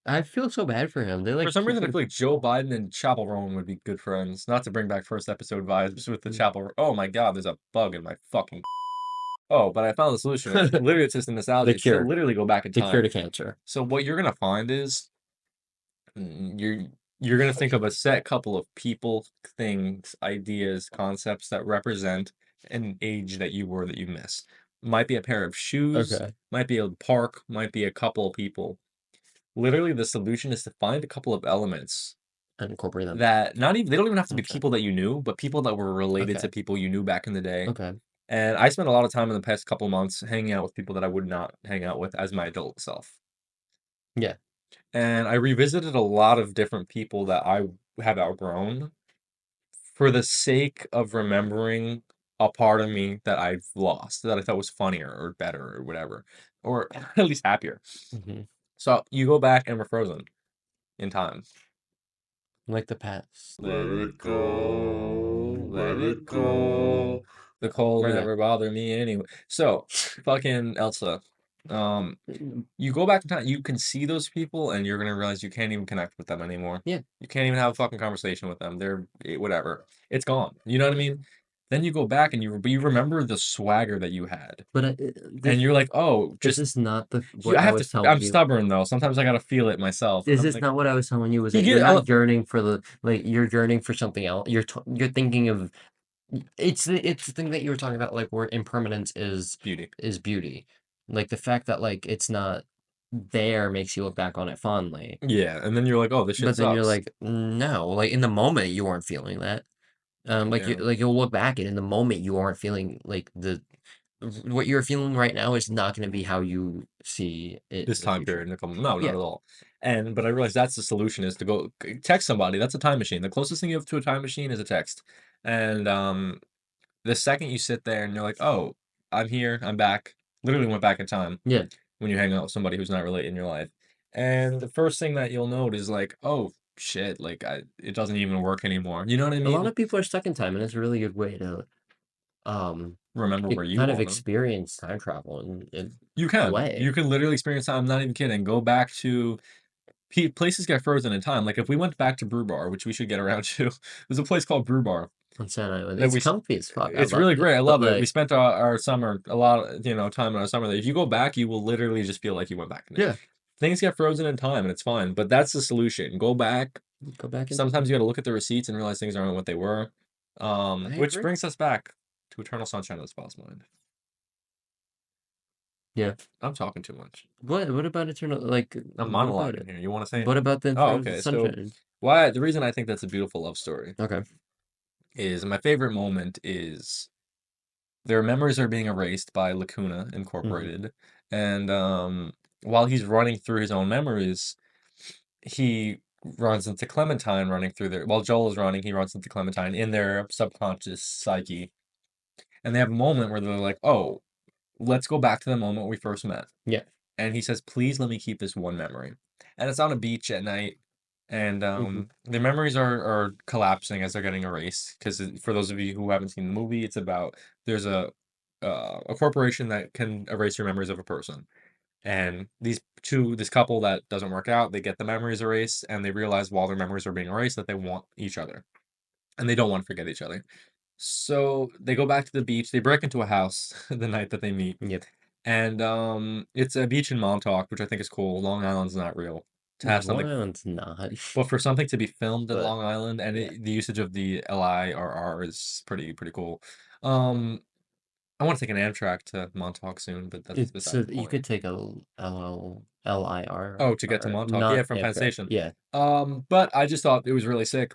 I feel so bad for him. They For like some keep reason, I him. feel like Joe Biden and Chapel Roan would be good friends. Not to bring back first episode vibes with the Chapel. Oh my God, there's a bug in my fucking. Oh, but I found the solution. Literally, it's just a nostalgia. The It's to cure. literally go back in The cure time. to cancer. So what you're gonna find is you're gonna think of a set couple of people, things, ideas, concepts that represent an age that you were that you missed. Might be a pair of shoes, Okay. might be a park, might be a couple of people. Literally, the solution is to find a couple of elements And incorporate them. that not even they don't even have to be Okay. people that you knew, but people that were related to Okay. people you knew back in the day. Okay. And I spent a lot of time in the past couple months hanging out with people that I would not hang out with as my adult self. Yeah. And I revisited a lot of different people that I have outgrown for the sake of remembering a part of me that I've lost, that I thought was funnier or better or whatever, or at least happier. Hmm. So you go back and we're frozen in time. Like the past. Let it go, let it go. The cold Right. never bothered me anyway. So, fucking Elsa. You go back in time, you can see those people, and you're gonna realize you can't even connect with them anymore. Yeah. You can't even have a fucking conversation with them. They're whatever. It's gone. You know what I mean? Then you go back and you remember the swagger that you had, But and you're like, oh, this just is not I what I have to. was telling I'm you. stubborn though. Sometimes I gotta feel it myself. And This I'm is like, not what I was telling you. Was you that you're get not yearning for the like you're yearning for something else. You're thinking of it's the thing that you were talking about, like where impermanence beauty. is beauty. Like the fact that like it's not there makes you look back on it fondly. Yeah, and then you're like, oh, this shit But then you're sucks. like, no, like in the moment you weren't feeling that. Yeah. You'll look back and in the moment you aren't feeling like the what you're feeling right now is not going to be how you see it This in the time future. period, Nicole. No, not Yeah. at all. But I realized that's the solution is to go text somebody. That's a time machine. The closest thing you have to a time machine is a text. And the second you sit there and you're like, oh, I'm here, I'm back. Literally went back in time. Yeah. when you hang out with somebody who's not really in your life. And the first thing that you'll note is like, oh shit, like it doesn't even work anymore. You know what I A lot mean? of people are stuck in time, and it's a really good way to um Remember where you kind of are. experience time travel in You a can. way. You can literally experience time. I'm not even kidding. Go back to places get frozen in time. Like if we went back to Brew Bar, which we should get around to, there's a place called Brew Bar On Staten Island, that it's we. comfy as fuck. I It's love really it, great. I but love it. We like, spent our summer a lot, time in our summer there. If you go back, you will literally just feel like you went back in it. yeah, Things get frozen in time, and it's fine. But that's the solution. Go back. go back in Sometimes time. you got to look at the receipts and realize things aren't what they were. I Which agree. brings us back to Eternal Sunshine of the Spotless Mind. Yeah. I'm talking too much. What about Eternal? Like, I'm what about monologuing it? here. You want to say What anything? about the Oh, Eternal okay. So Sunshine? why the reason I think that's a beautiful love story Okay. is my favorite moment is their memories are being erased by Lacuna Hmm. Incorporated, and while he's running through his own memories, he runs into Clementine running through their. While Joel is running, he runs into Clementine in their subconscious psyche, and they have a moment where they're like, "Oh, let's go back to the moment we first met." Yeah. And he says, "Please let me keep this one memory." And it's on a beach at night, and Hmm. their memories are collapsing as they're getting erased. Because for those of you who haven't seen the movie, it's about there's a corporation that can erase your memories of a person, and this couple that doesn't work out, they get the memories erased, and they realize while their memories are being erased that they want each other, and they don't want to forget each other. So they go back to the beach. They break into a house the night that they meet, Yep. and it's a beach in Montauk, which I think is cool. Long Island's not real. To have Long something, Island's not, but for something to be filmed in but Long Island, and yeah, the usage of the LIRR is pretty cool. Um, I want to take an Amtrak to Montauk soon, but that's it's beside the you point. could take a LIR Oh, to get to or Montauk, yeah, not from Penn Amtrak. Station. Yeah. But I just thought it was really sick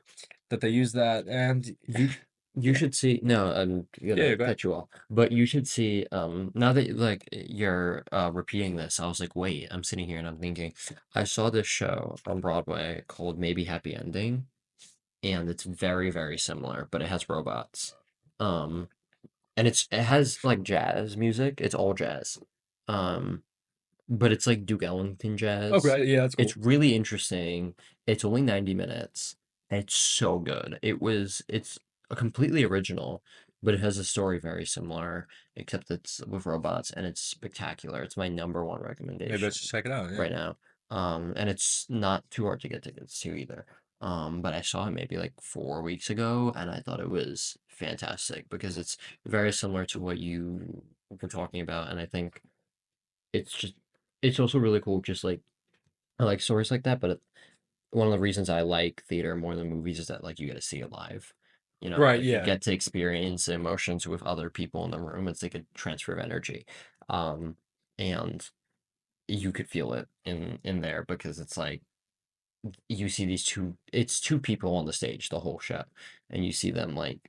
that they used that, and You you yeah, should see. No, I'm yeah, gonna go ahead. cut you off, but you should see. Now that like you're repeating this, I was like, wait, I'm sitting here and I'm thinking, I saw this show on Broadway called Maybe Happy Ending, and it's very similar, but it has robots. Um, and it has like jazz music. It's all jazz. Um, but it's like Duke Ellington jazz. Okay, yeah, that's It's cool. really interesting. It's only 90 minutes. And it's so good. It's a completely original, but it has a story very similar, except it's with robots and it's spectacular. It's my number one Maybe let's recommendation just check it out. Yeah. right now. And it's not too hard to get tickets to either. But I saw it maybe like 4 weeks ago and I thought it was fantastic because it's very similar to what you were talking about, and I think it's just it's also really cool. Just like I like stories like that, but one of the reasons I like theater more than movies is that like you get to see it live. Right. Like you Yeah. get to experience the emotions with other people in the room. It's like a transfer of energy, um, and you could feel it in there because it's like you see these two. It's two people on the stage the whole show, and you see them like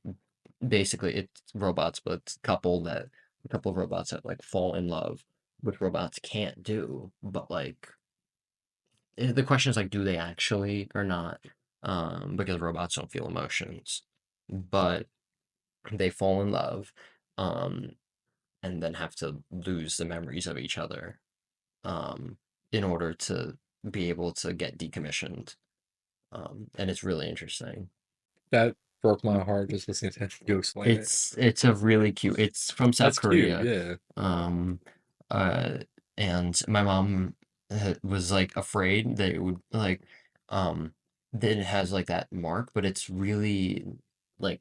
basically it's robots, but it's a couple of robots that like fall in love, which robots can't do, but like the question is like, do they actually or not? Because robots don't feel emotions, but they fall in love, um, and then have to lose the memories of each other, um, in order to be able to get decommissioned. And it's really interesting. That broke my heart just listening to you explain it. It's a really cute. It's from South That's cute. Korea. Yeah. Um, uh, and my mom was like afraid that it would like, that it has like that mark, but it's really like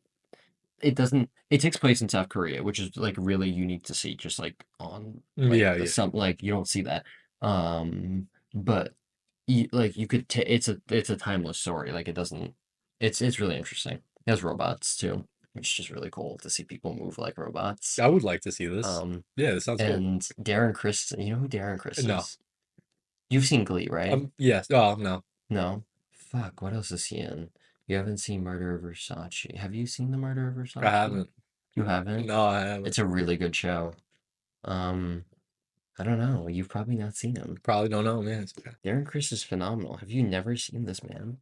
it doesn't. It takes place in South Korea, which is like really unique to see, just like on like Yeah. the Yeah. some like you don't see that. But like you could it's a timeless story. Like it doesn't. It's really interesting. It has robots too, which is just really cool to see people move like robots. I would like to see this. Um, Yeah, this sounds cool. and Darren Chris, you know who Darren Chris No. is? You've seen Glee, right? Yes. Oh, no. No? Fuck, what else is he in? You haven't seen Murder of Versace. Have you seen the Murder of I Versace? haven't. You haven't? No, I haven't. It's a really good show. Um, I don't know. You've probably not seen him. Probably don't know, man. It's okay. Darren Chris is phenomenal. Have you never seen this man?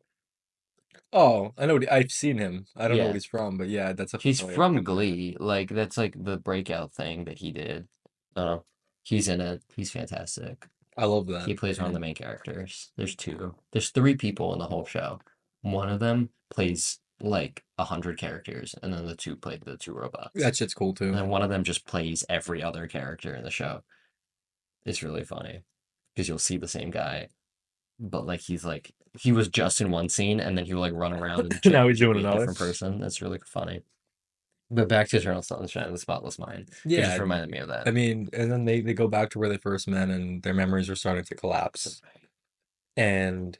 Oh, I know. I've seen him. I don't know what Yeah. he's from, but yeah, that's a He's familiar from name. Glee. Like that's like the breakout thing that he did. Oh. He's in it. He's fantastic. I love that. He plays one of the main characters. There's two. There's three people in the whole show. One of them plays like 100 characters, and then the two play the two robots. That shit's cool And too. then one of them just plays every other character in the show. It's really funny because you'll see the same guy, but like he was just in one scene, and then he will like run around and Now he's doing be a another. different person. That's really funny. But back to Eternal Sunshine of the Spotless Mind. It Yeah, just reminded me of that. I mean, and then they go back to where they first met, and their memories are starting to collapse. And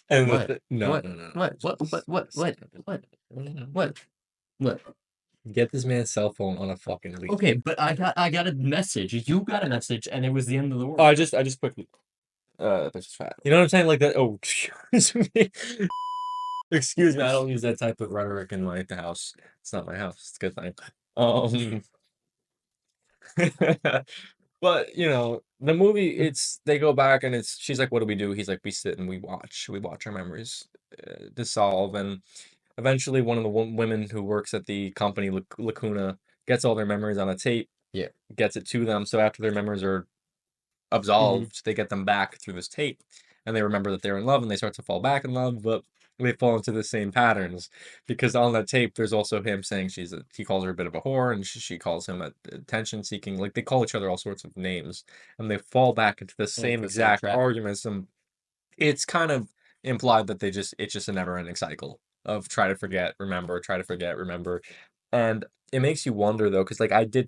What? no, What? no, no. What? Get this man's cell phone on a fucking leash. Okay, but I got a message. You got a message, and it was the end of the world. Oh, I just quickly. That's just fat. You know what I'm saying? Like that. Oh, excuse me. Excuse me. I don't use that type of rhetoric in the house. It's not my house. It's a good thing. But the movie, they go back and she's like, what do we do? He's like, we sit and we watch our memories dissolve. And eventually one of the women who works at the company, Lacuna, gets all their memories on a tape. Yeah. Gets it to them. So after their memories are absolved, they get them back through this tape, and they remember that they're in love, and they start to fall back in love, but they fall into the same patterns, because on that tape there's also him saying he calls her a bit of a whore, and she calls him attention seeking. Like, they call each other all sorts of names, and they fall back into the same exact trap. arguments. And it's kind of implied that it's just a never ending cycle of try to forget, remember, try to forget, remember. And it makes you wonder though, because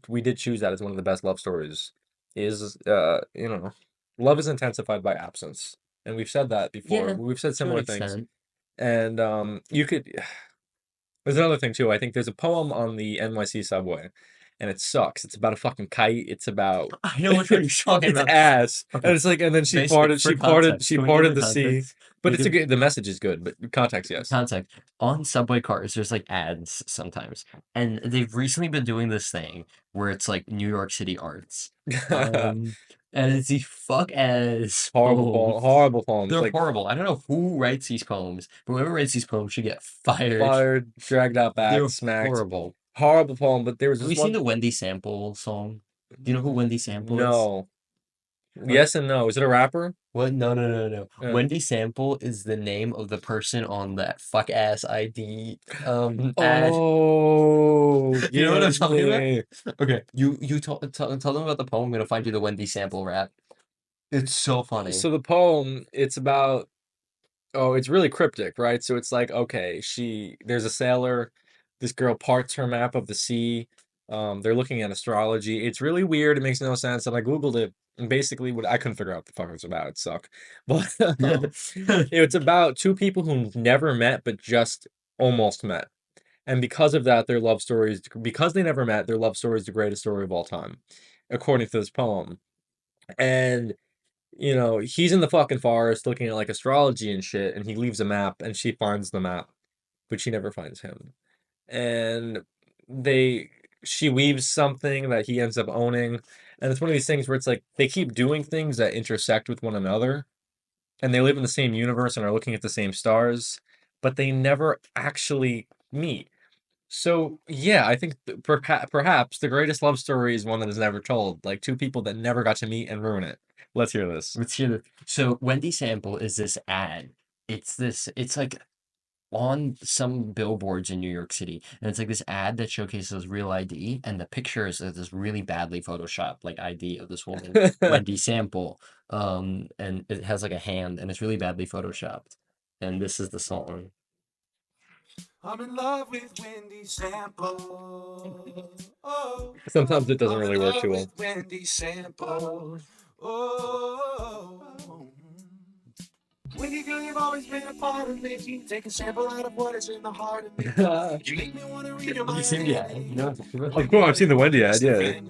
we did choose that as one of the best love stories. Is love is intensified by absence, and we've said that before. Yeah, We've said to an similar things. extent. And you could there's another thing too. I think there's a poem on the NYC subway, and it sucks. It's about a fucking kite. It's about I know what you're talking it's about. ass. Okay. And it's like, and then she parted the sea. But it's the message is good, but context, yes. Context. On subway cars, there's like ads sometimes, and they've recently been doing this thing where it's like New York City arts, and it's these fuck ass horrible poems. They're Like, horrible. I don't know who writes these poems, but whoever writes these poems should get fired. dragged out back, They're smacked. horrible. Horrible poem. But there was Have this you one. seen the Wendy Sample song? Do you know who Wendy Sample is? No. Yes and no. Is it a rapper? What? No. Yeah. Wendy Sample is the name of the person on that fuck ass ID ad. Oh, You know what I'm talking about? yeah. Okay, you tell them about the poem. I'm gonna find you the Wendy Sample rap. It's so funny. So the poem, it's about, it's really cryptic, right? So it's like, okay, there's a sailor, this girl parts her map of the sea. They're looking at astrology. It's really weird. It makes no sense. And I Googled it, and basically I couldn't figure out what the fuck it was about. It sucked. But it's about two people who never met, but just almost met. And because of that, because they never met, their love story is the greatest story of all time, according to this poem. And he's in the fucking forest looking at like astrology and shit, and he leaves a map, and she finds the map, but she never finds him. And she weaves something that he ends up owning, and it's one of these things where it's like they keep doing things that intersect with one another, and they live in the same universe and are looking at the same stars, but they never actually meet. So yeah, I think perhaps the greatest love story is one that is never told, like two people that never got to meet and ruin it. Let's hear this. So Wendy Sample is this ad. It's like on some billboards in New York City, and it's like this ad that showcases real ID, and the picture is this really badly photoshopped like ID of this woman, Wendy Sample, and it has like a hand, and it's really badly photoshopped, and this is the song. I'm in love with Wendy Sample. Oh, Sometimes it doesn't really work too well. Wendy Sample. Oh, Wendy girl, you've always been a part of me. Take a sample out of what is in the heart of me. You make me want to read your mind. You seen the ad? You know, Of course, I've seen the Wendy ad. Yeah.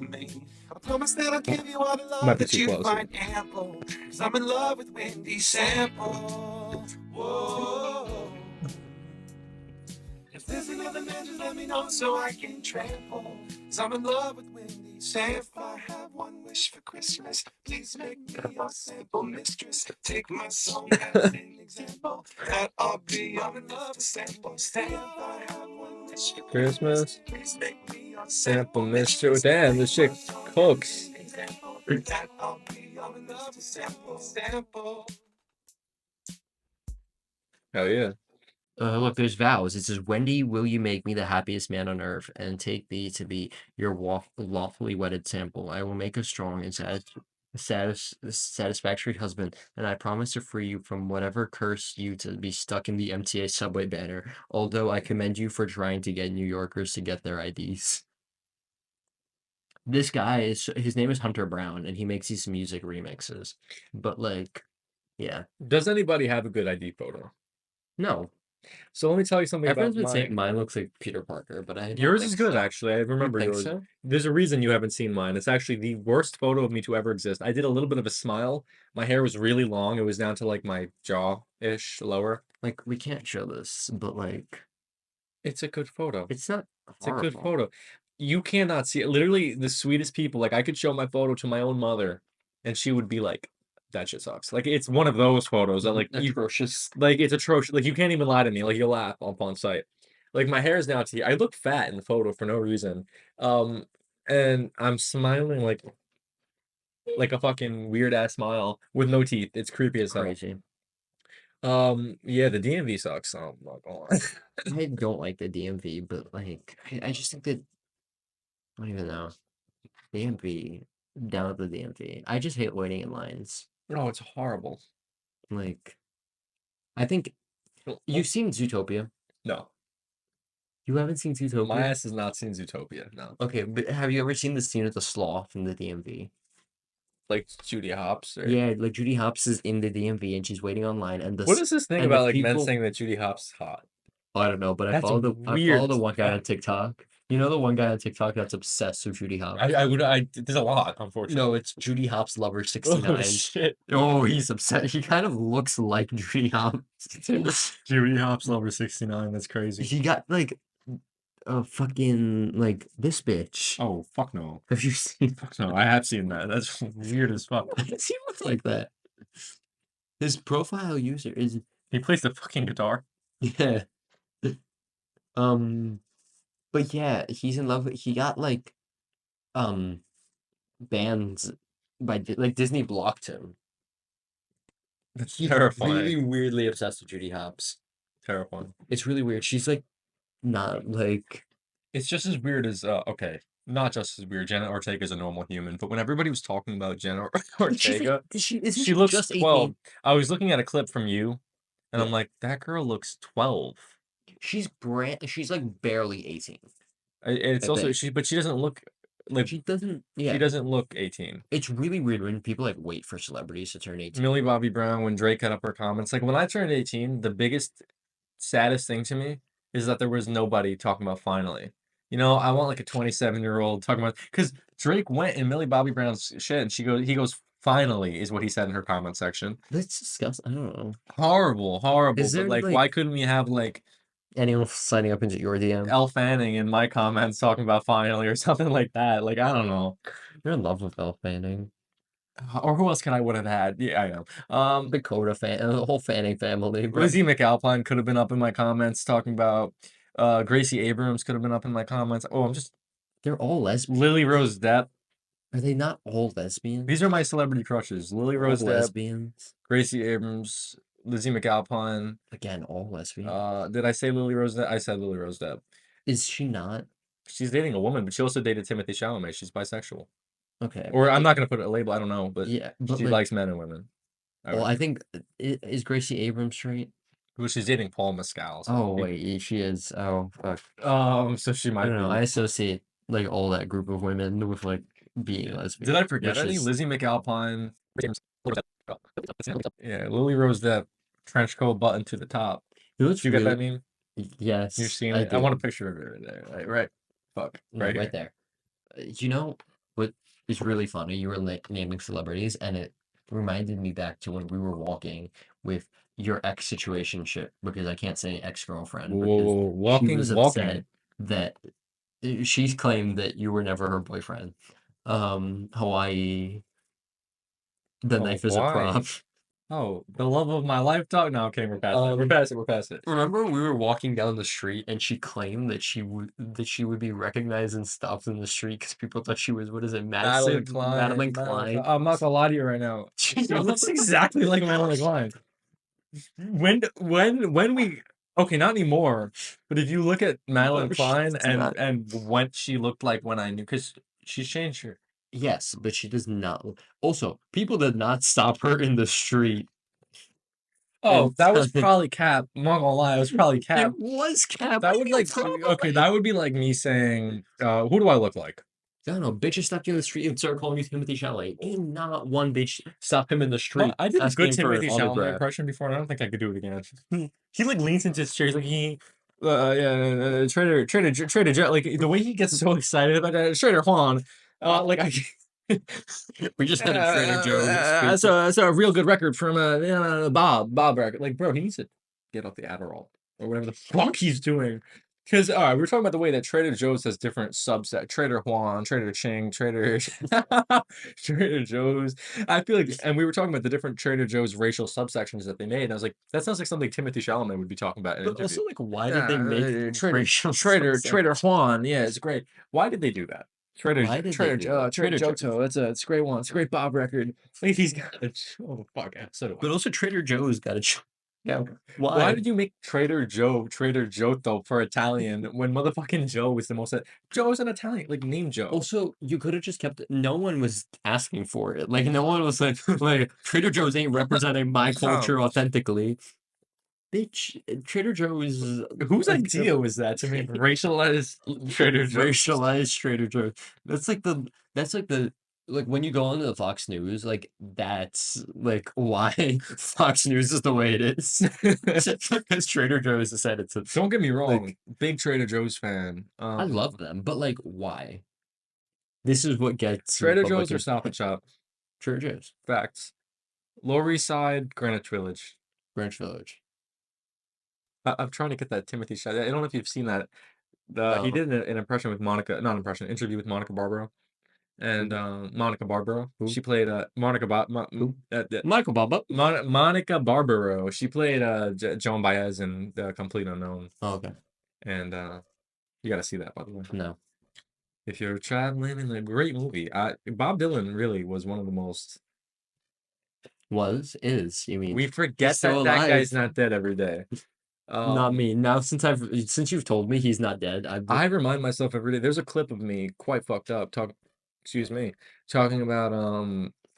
I promise that I'll give you all the Might love be that too you close. find ample. Cause I'm in love with Wendy Sample. Whoa. If there's another man, just let me know so I can trample. Cause I'm in love with Wendy Sample. If I have one wish for Christmas, please make me your sample mistress. Take my song as an example. That I'll be I'm in love with sample. If I have one wish for Christmas. Please make me your Sample sample Mr. mistress. Damn, this shit cooks. Example, that I'll be. I'm in love with sample. Hell yeah. Look, there's vows. It says, Wendy, will you make me the happiest man on earth and take thee to be your lawfully wedded sample? I will make a strong and satisfactory husband, and I promise to free you from whatever curse you to be stuck in the MTA subway banner, although I commend you for trying to get New Yorkers to get their IDs. This guy his name is Hunter Brown, and he makes these music remixes. But like, yeah. Does anybody have a good ID photo? No. So let me tell you something about Everyone's been saying mine. mine looks like Peter Parker, but I don't Yours think is good, so. actually. I remember think yours. so? There's a reason you haven't seen mine. It's actually the worst photo of me to ever exist. I did a little bit of a smile. My hair was really long. It was down to like my jaw-ish, lower. Like, we can't show this, but like, It's a good photo. it's not It's a good horrible. photo. You cannot see it. Literally, the sweetest people. Like, I could show my photo to my own mother, and she would be like, "That shit sucks." Like, it's one of those photos that, like, Atrocious. like it's atrocious. Like, you can't even lie to me. Like, you'll laugh upon sight. Like, my hair is down to here. I look fat in the photo for no reason. Um, and I'm smiling like a fucking weird ass smile with no teeth. It's creepy as hell. Crazy. Yeah, the DMV sucks. I'm not gonna lie. I don't like the DMV, but like, I just think that I don't even know. DMV, down at the DMV. I just hate waiting in lines. No, it's horrible. Like, I think you've seen Zootopia. No. You haven't seen Zootopia? My ass has not seen Zootopia, no. Okay, but have you ever seen the scene of the sloth in the DMV? Like Judy Hopps or Yeah, like Judy Hopps is in the DMV and she's waiting online, and what is this thing and the about like men people. saying that Judy Hopps is hot? I don't know, but I That's follow weird the as one guy on fuck. TikTok. You know the one guy on TikTok that's obsessed with Judy Hopps? There's a lot, unfortunately. No, it's Judy Hopps Lover Oh 69. shit. Oh, he's obsessed. He kind of looks like Judy Hopps. Judy Hopps Lover 69, that's crazy. He got like a fucking like this bitch. Oh, fuck no. Have you seen? Fuck no, I have seen that. That's weird as fuck. Why does he look like that? His profile user is He plays the fucking guitar. yeah. Um, but yeah, he's in love with. He got like bans by like Disney blocked him. That's He's terrifying. really weirdly obsessed with Judy Hopps. Terrifying. It's really weird. She's like not like It's just as weird as not just as weird. Jenna Ortega is a normal human, but when everybody was talking about Jenna Ortega, isn't she she looks just 12. 18? I was looking at a clip from you, and I'm Yeah. like, that girl looks 12. She's like barely 18. It's I also think. but she doesn't look like She doesn't she doesn't look 18. It's really weird when people like wait for celebrities to turn 18. Millie Bobby Brown, when Drake cut up her comments, like when I turned 18, the biggest, saddest thing to me is that there was nobody talking about finally. You know, I want like a 27-year-old talking about because Drake went in Millie Bobby Brown's shit and he goes, finally, is what he said in her comment section. Let's discuss. I don't know. Horrible. Is But there, like, like- why couldn't we have like Anyone signing up into your DM? Elle Fanning in my comments talking about finally or something like that? Like, I don't know. You're in love with Elle Fanning. Or who else would have had? Yeah, I know. The Coda fan, the whole Fanning family. Bro. Lizzie McAlpine could have been up in my comments talking about Gracie Abrams could have been up in my comments. Oh, They're all lesbians. Lily Rose Depp. Are they not all lesbians? These are my celebrity crushes. Lily All Rose Depp, lesbians. Gracie Abrams, Lizzie McAlpine. Again, all lesbians. Did I say Lily Rose Depp? I said Lily Rose Depp. Is she not? She's dating a woman, but she also dated Timothy Chalamet. She's bisexual. Okay. Or I'm not gonna put a label. I don't know, but Yeah, but she like, likes men and women. well, I think is Gracie Abrams straight? Well, she's dating Paul Mescal. So Oh wait, she is. Oh fuck. So she might I don't know. be. I associate like all that group of women with like being lesbian. Did I forget which any? is- Lizzie McAlpine. Yeah, Lily Rose Depp, trench coat button to the top. It looks Did you get that really- meme? Yes, You've seen I it? I want a did. picture of it right there. Right. Fuck. No, Right here. right there. You know what is really funny? You were naming celebrities, and it reminded me back to when we were walking with your ex situationship, because I can't say ex-girlfriend because she was upset that she claimed that you were never her boyfriend. Hawaii, the knife is a Hawaii. prop. Oh, the love of my life dog. No, okay, we're past it. We're past it. We're past it. Remember we were walking down the street and she claimed that she would be recognized and stopped in the street because people thought she was, what is it, Madeline Madeline Klein. Klein. I'm not gonna lie to you right now. She She looks exactly like Madeline Klein. When we okay, not anymore. But if you look at Madeline No, Klein she's not. and what she looked like when I knew, because she's changed her. Yes, but she does not. Also, people did not stop her in the street Oh, and that was tell probably Cap. I'm not gonna lie, it was probably Cap. it was Cap. That What would are you like talking okay, that would be like me saying, who do I look like? I don't know. Bitches stopped you in the street and started calling you Timothy Chalamet. Ain't not one bitch stop him in the Well, street I did a asking good him for an Timothy Chalamet autograph. impression before, and I don't think I could do it again. He like leans into his chair, he's like yeah, Trader Joe, like the way he gets so excited about that, Trader Juan, like I. We just had a Trader Joe's. That's a real good record from Bob record. Like, bro, he needs to get off the Adderall or whatever the fuck he's doing. Because all right, we're talking about the way that Trader Joe's has different subset. Trader Juan, Trader Ching, Trader Trader Joe's. I feel like, and we were talking about the different Trader Joe's racial subsections that they made, and I was like, that sounds like something Timothy Chalamet would be talking about in an But interview. also, like, why did they make racial Trader subsections? Juan, yeah, it's great. Why did they do that? Why did they do that? Trader Trader Joe's. Joto. It's a great one. It's a great Bob record. Like he's got a oh fuck yeah, so do I. But also, Trader Joe's got a. Yeah, Why why? did you make Trader Giotto for Italian when motherfucking Joe is the most Joe's an Italian, like name Joe. Also, you could have just kept it. No one was asking for it. Like, no one was like Trader Joe's ain't representing my culture authentically. Bitch, Trader Joe's Whose like idea was that to make racialized Trader Joe? racialized Trader Joe's. That's like the like when you go onto the Fox News, like that's like why Fox News is the way it is. Because Trader Joe's decided to Don't get me wrong, like big Trader Joe's fan. I love them, but like why? This is what gets Trader Joe's or Republicans. Stop and Shop. Trader Joe's, Facts. Lower East Side, Greenwich Village. Greenwich Village. I'm trying to get that Timothy shot. I don't know if you've seen that. He No. did an impression with Monica, not impression, interview with Monica Barbaro. And Monica Barbaro, Who? she played Who? Michael Bubba. Monica Barbaro. She played Joan Baez in The Complete Unknown. Oh, okay. And you got to see that, by the way. No. If you're traveling in a great movie, Bob Dylan really was one of the most. Is, you mean? We forget still that alive. guy's not dead every day. Not me. Now since you've told me he's not dead, I remind myself every day. There's a clip of me quite fucked up talking about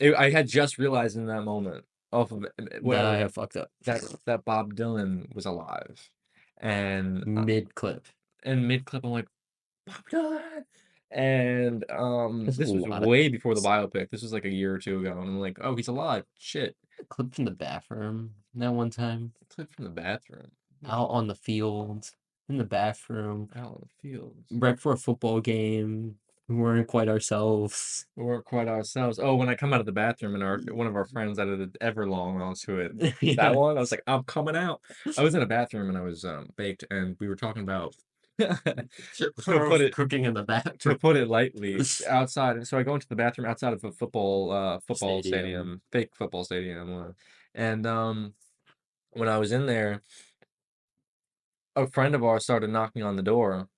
I had just realized in that moment off of that I have fucked up. that Bob Dylan was alive, and Mid clip. mid clip I'm like Bob Dylan, and There's this a was lot of way before the biopic. This was like a year or two ago, and I'm like, oh, he's alive. Shit. Clip from the bathroom that one time. Clip from the bathroom. Out on the field. In the bathroom. Out in the fields. Right before a football game. We weren't quite ourselves. We weren't quite ourselves. Oh, when I come out of the bathroom and one of our friends added Everlong onto it. Yeah. That one, I was like, I'm coming out. I was in a bathroom and I was baked, and we were talking about Cooking in the bathroom. to put it lightly, outside. And so I go into the bathroom outside of a football Stadium. stadium, fake football stadium. And when I was in there, a friend of ours started knocking on the door,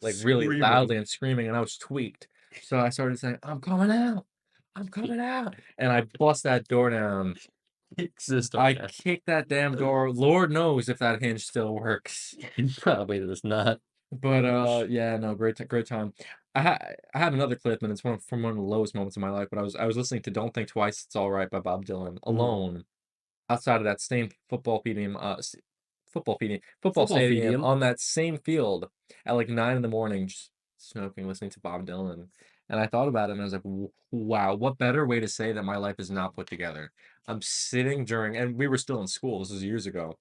like really Screaming. loudly and screaming, and I was tweaked. So I started saying, I'm coming out. I'm coming out. And I bust that door down. I kicked that damn door. Lord knows if that hinge still works. Probably does not. But yeah, no, great time. I have another clip, and it's from one of the lowest moments of my life. But I was listening to "Don't Think Twice, It's All Right" by Bob Dylan alone outside of that same football stadium Stadium. on that same field at like 9 in the morning, just smoking, listening to Bob Dylan. And I thought about it, and I was like, wow, what better way to say that my life is not put together? I'm sitting and we were still in school. This was years ago.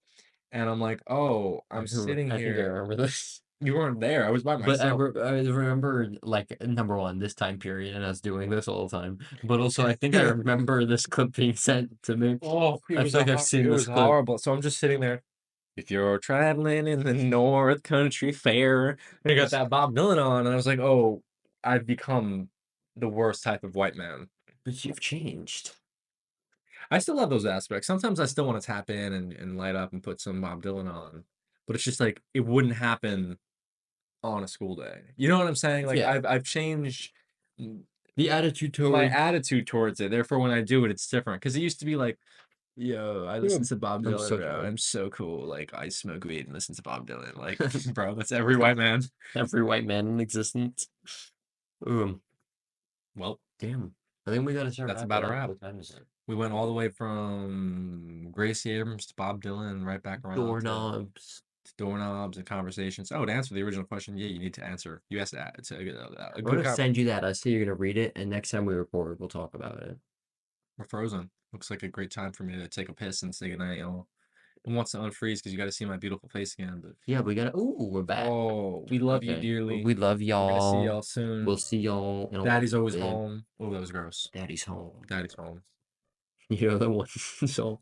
And I'm like, oh, I'm sitting I think I here. remember this. You weren't there. I was by But I myself. remember, like, number one, this time period, and us doing this all the time. But also, I think I remember this clip being sent to me. Oh, I feel like I've seen it this was clip. horrible. So I'm just sitting there. If you're traveling in the North Country Fair, and you got that Bob Dylan on, and I was like, oh, I've become the worst type of white man. But you've changed. I still love those aspects. Sometimes I still want to tap in and light up and put some Bob Dylan on, but it's just like it wouldn't happen on a school day. You know what I'm saying? Like Yeah. I've changed The attitude my toward attitude towards it. Therefore, when I do it, it's different. Because it used to be like, yo, I listen to Bob I'm Dylan, so bro. cool. I'm so cool. Like I smoke weed and listen to Bob Dylan. Like, bro, that's every white man. Every white man in existence. Ooh, Well, damn. I think we gotta start that's wrapping about a up. wrap. What time is it? We went all the way from Gracie Abrams to Bob Dylan, right back around Doorknobs. to doorknobs and conversations. Oh, to answer the original question, yeah, you need to answer. You asked that. It's a I'm good gonna send you that. I see you're gonna read it, and next time we record, we'll talk about it. We're frozen. Looks like a great time for me to take a piss and say goodnight, y'all. It wants to unfreeze because you got to see my beautiful face again. But Yeah, we gotta. Ooh, we're back. oh, we love you Okay. dearly. We love We're gonna see y'all. y'all soon. We'll see y'all in a Daddy's little always bit. home. Oh, that was gross. Daddy's home. Daddy's home. You know the one song.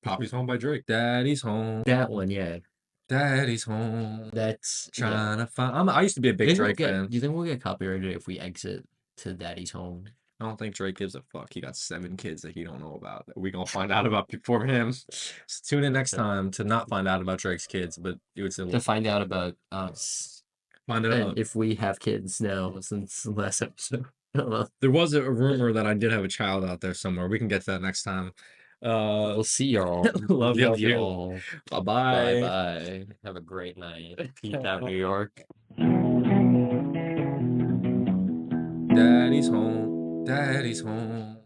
Poppy's home by Drake. Daddy's home. That one, yeah. Daddy's home. That's yeah. Trying to find. I used to be a big Think we'll Drake fan. Do you think we'll get copyrighted if we exit to Daddy's home? I don't think Drake gives a fuck. He got 7 kids that he don't know about that we gonna find out about before him. So tune in next time to not find out about Drake's kids, but it would still To find out about us. find out. And if we have kids now since the last episode. I don't know. There was a rumor that I did have a child out there somewhere. We can get to that next time. We'll see y'all. Love y'all. y'all. Bye Bye bye. bye. Have a great night. Peace out, New York. Daddy's home. Daddy's home.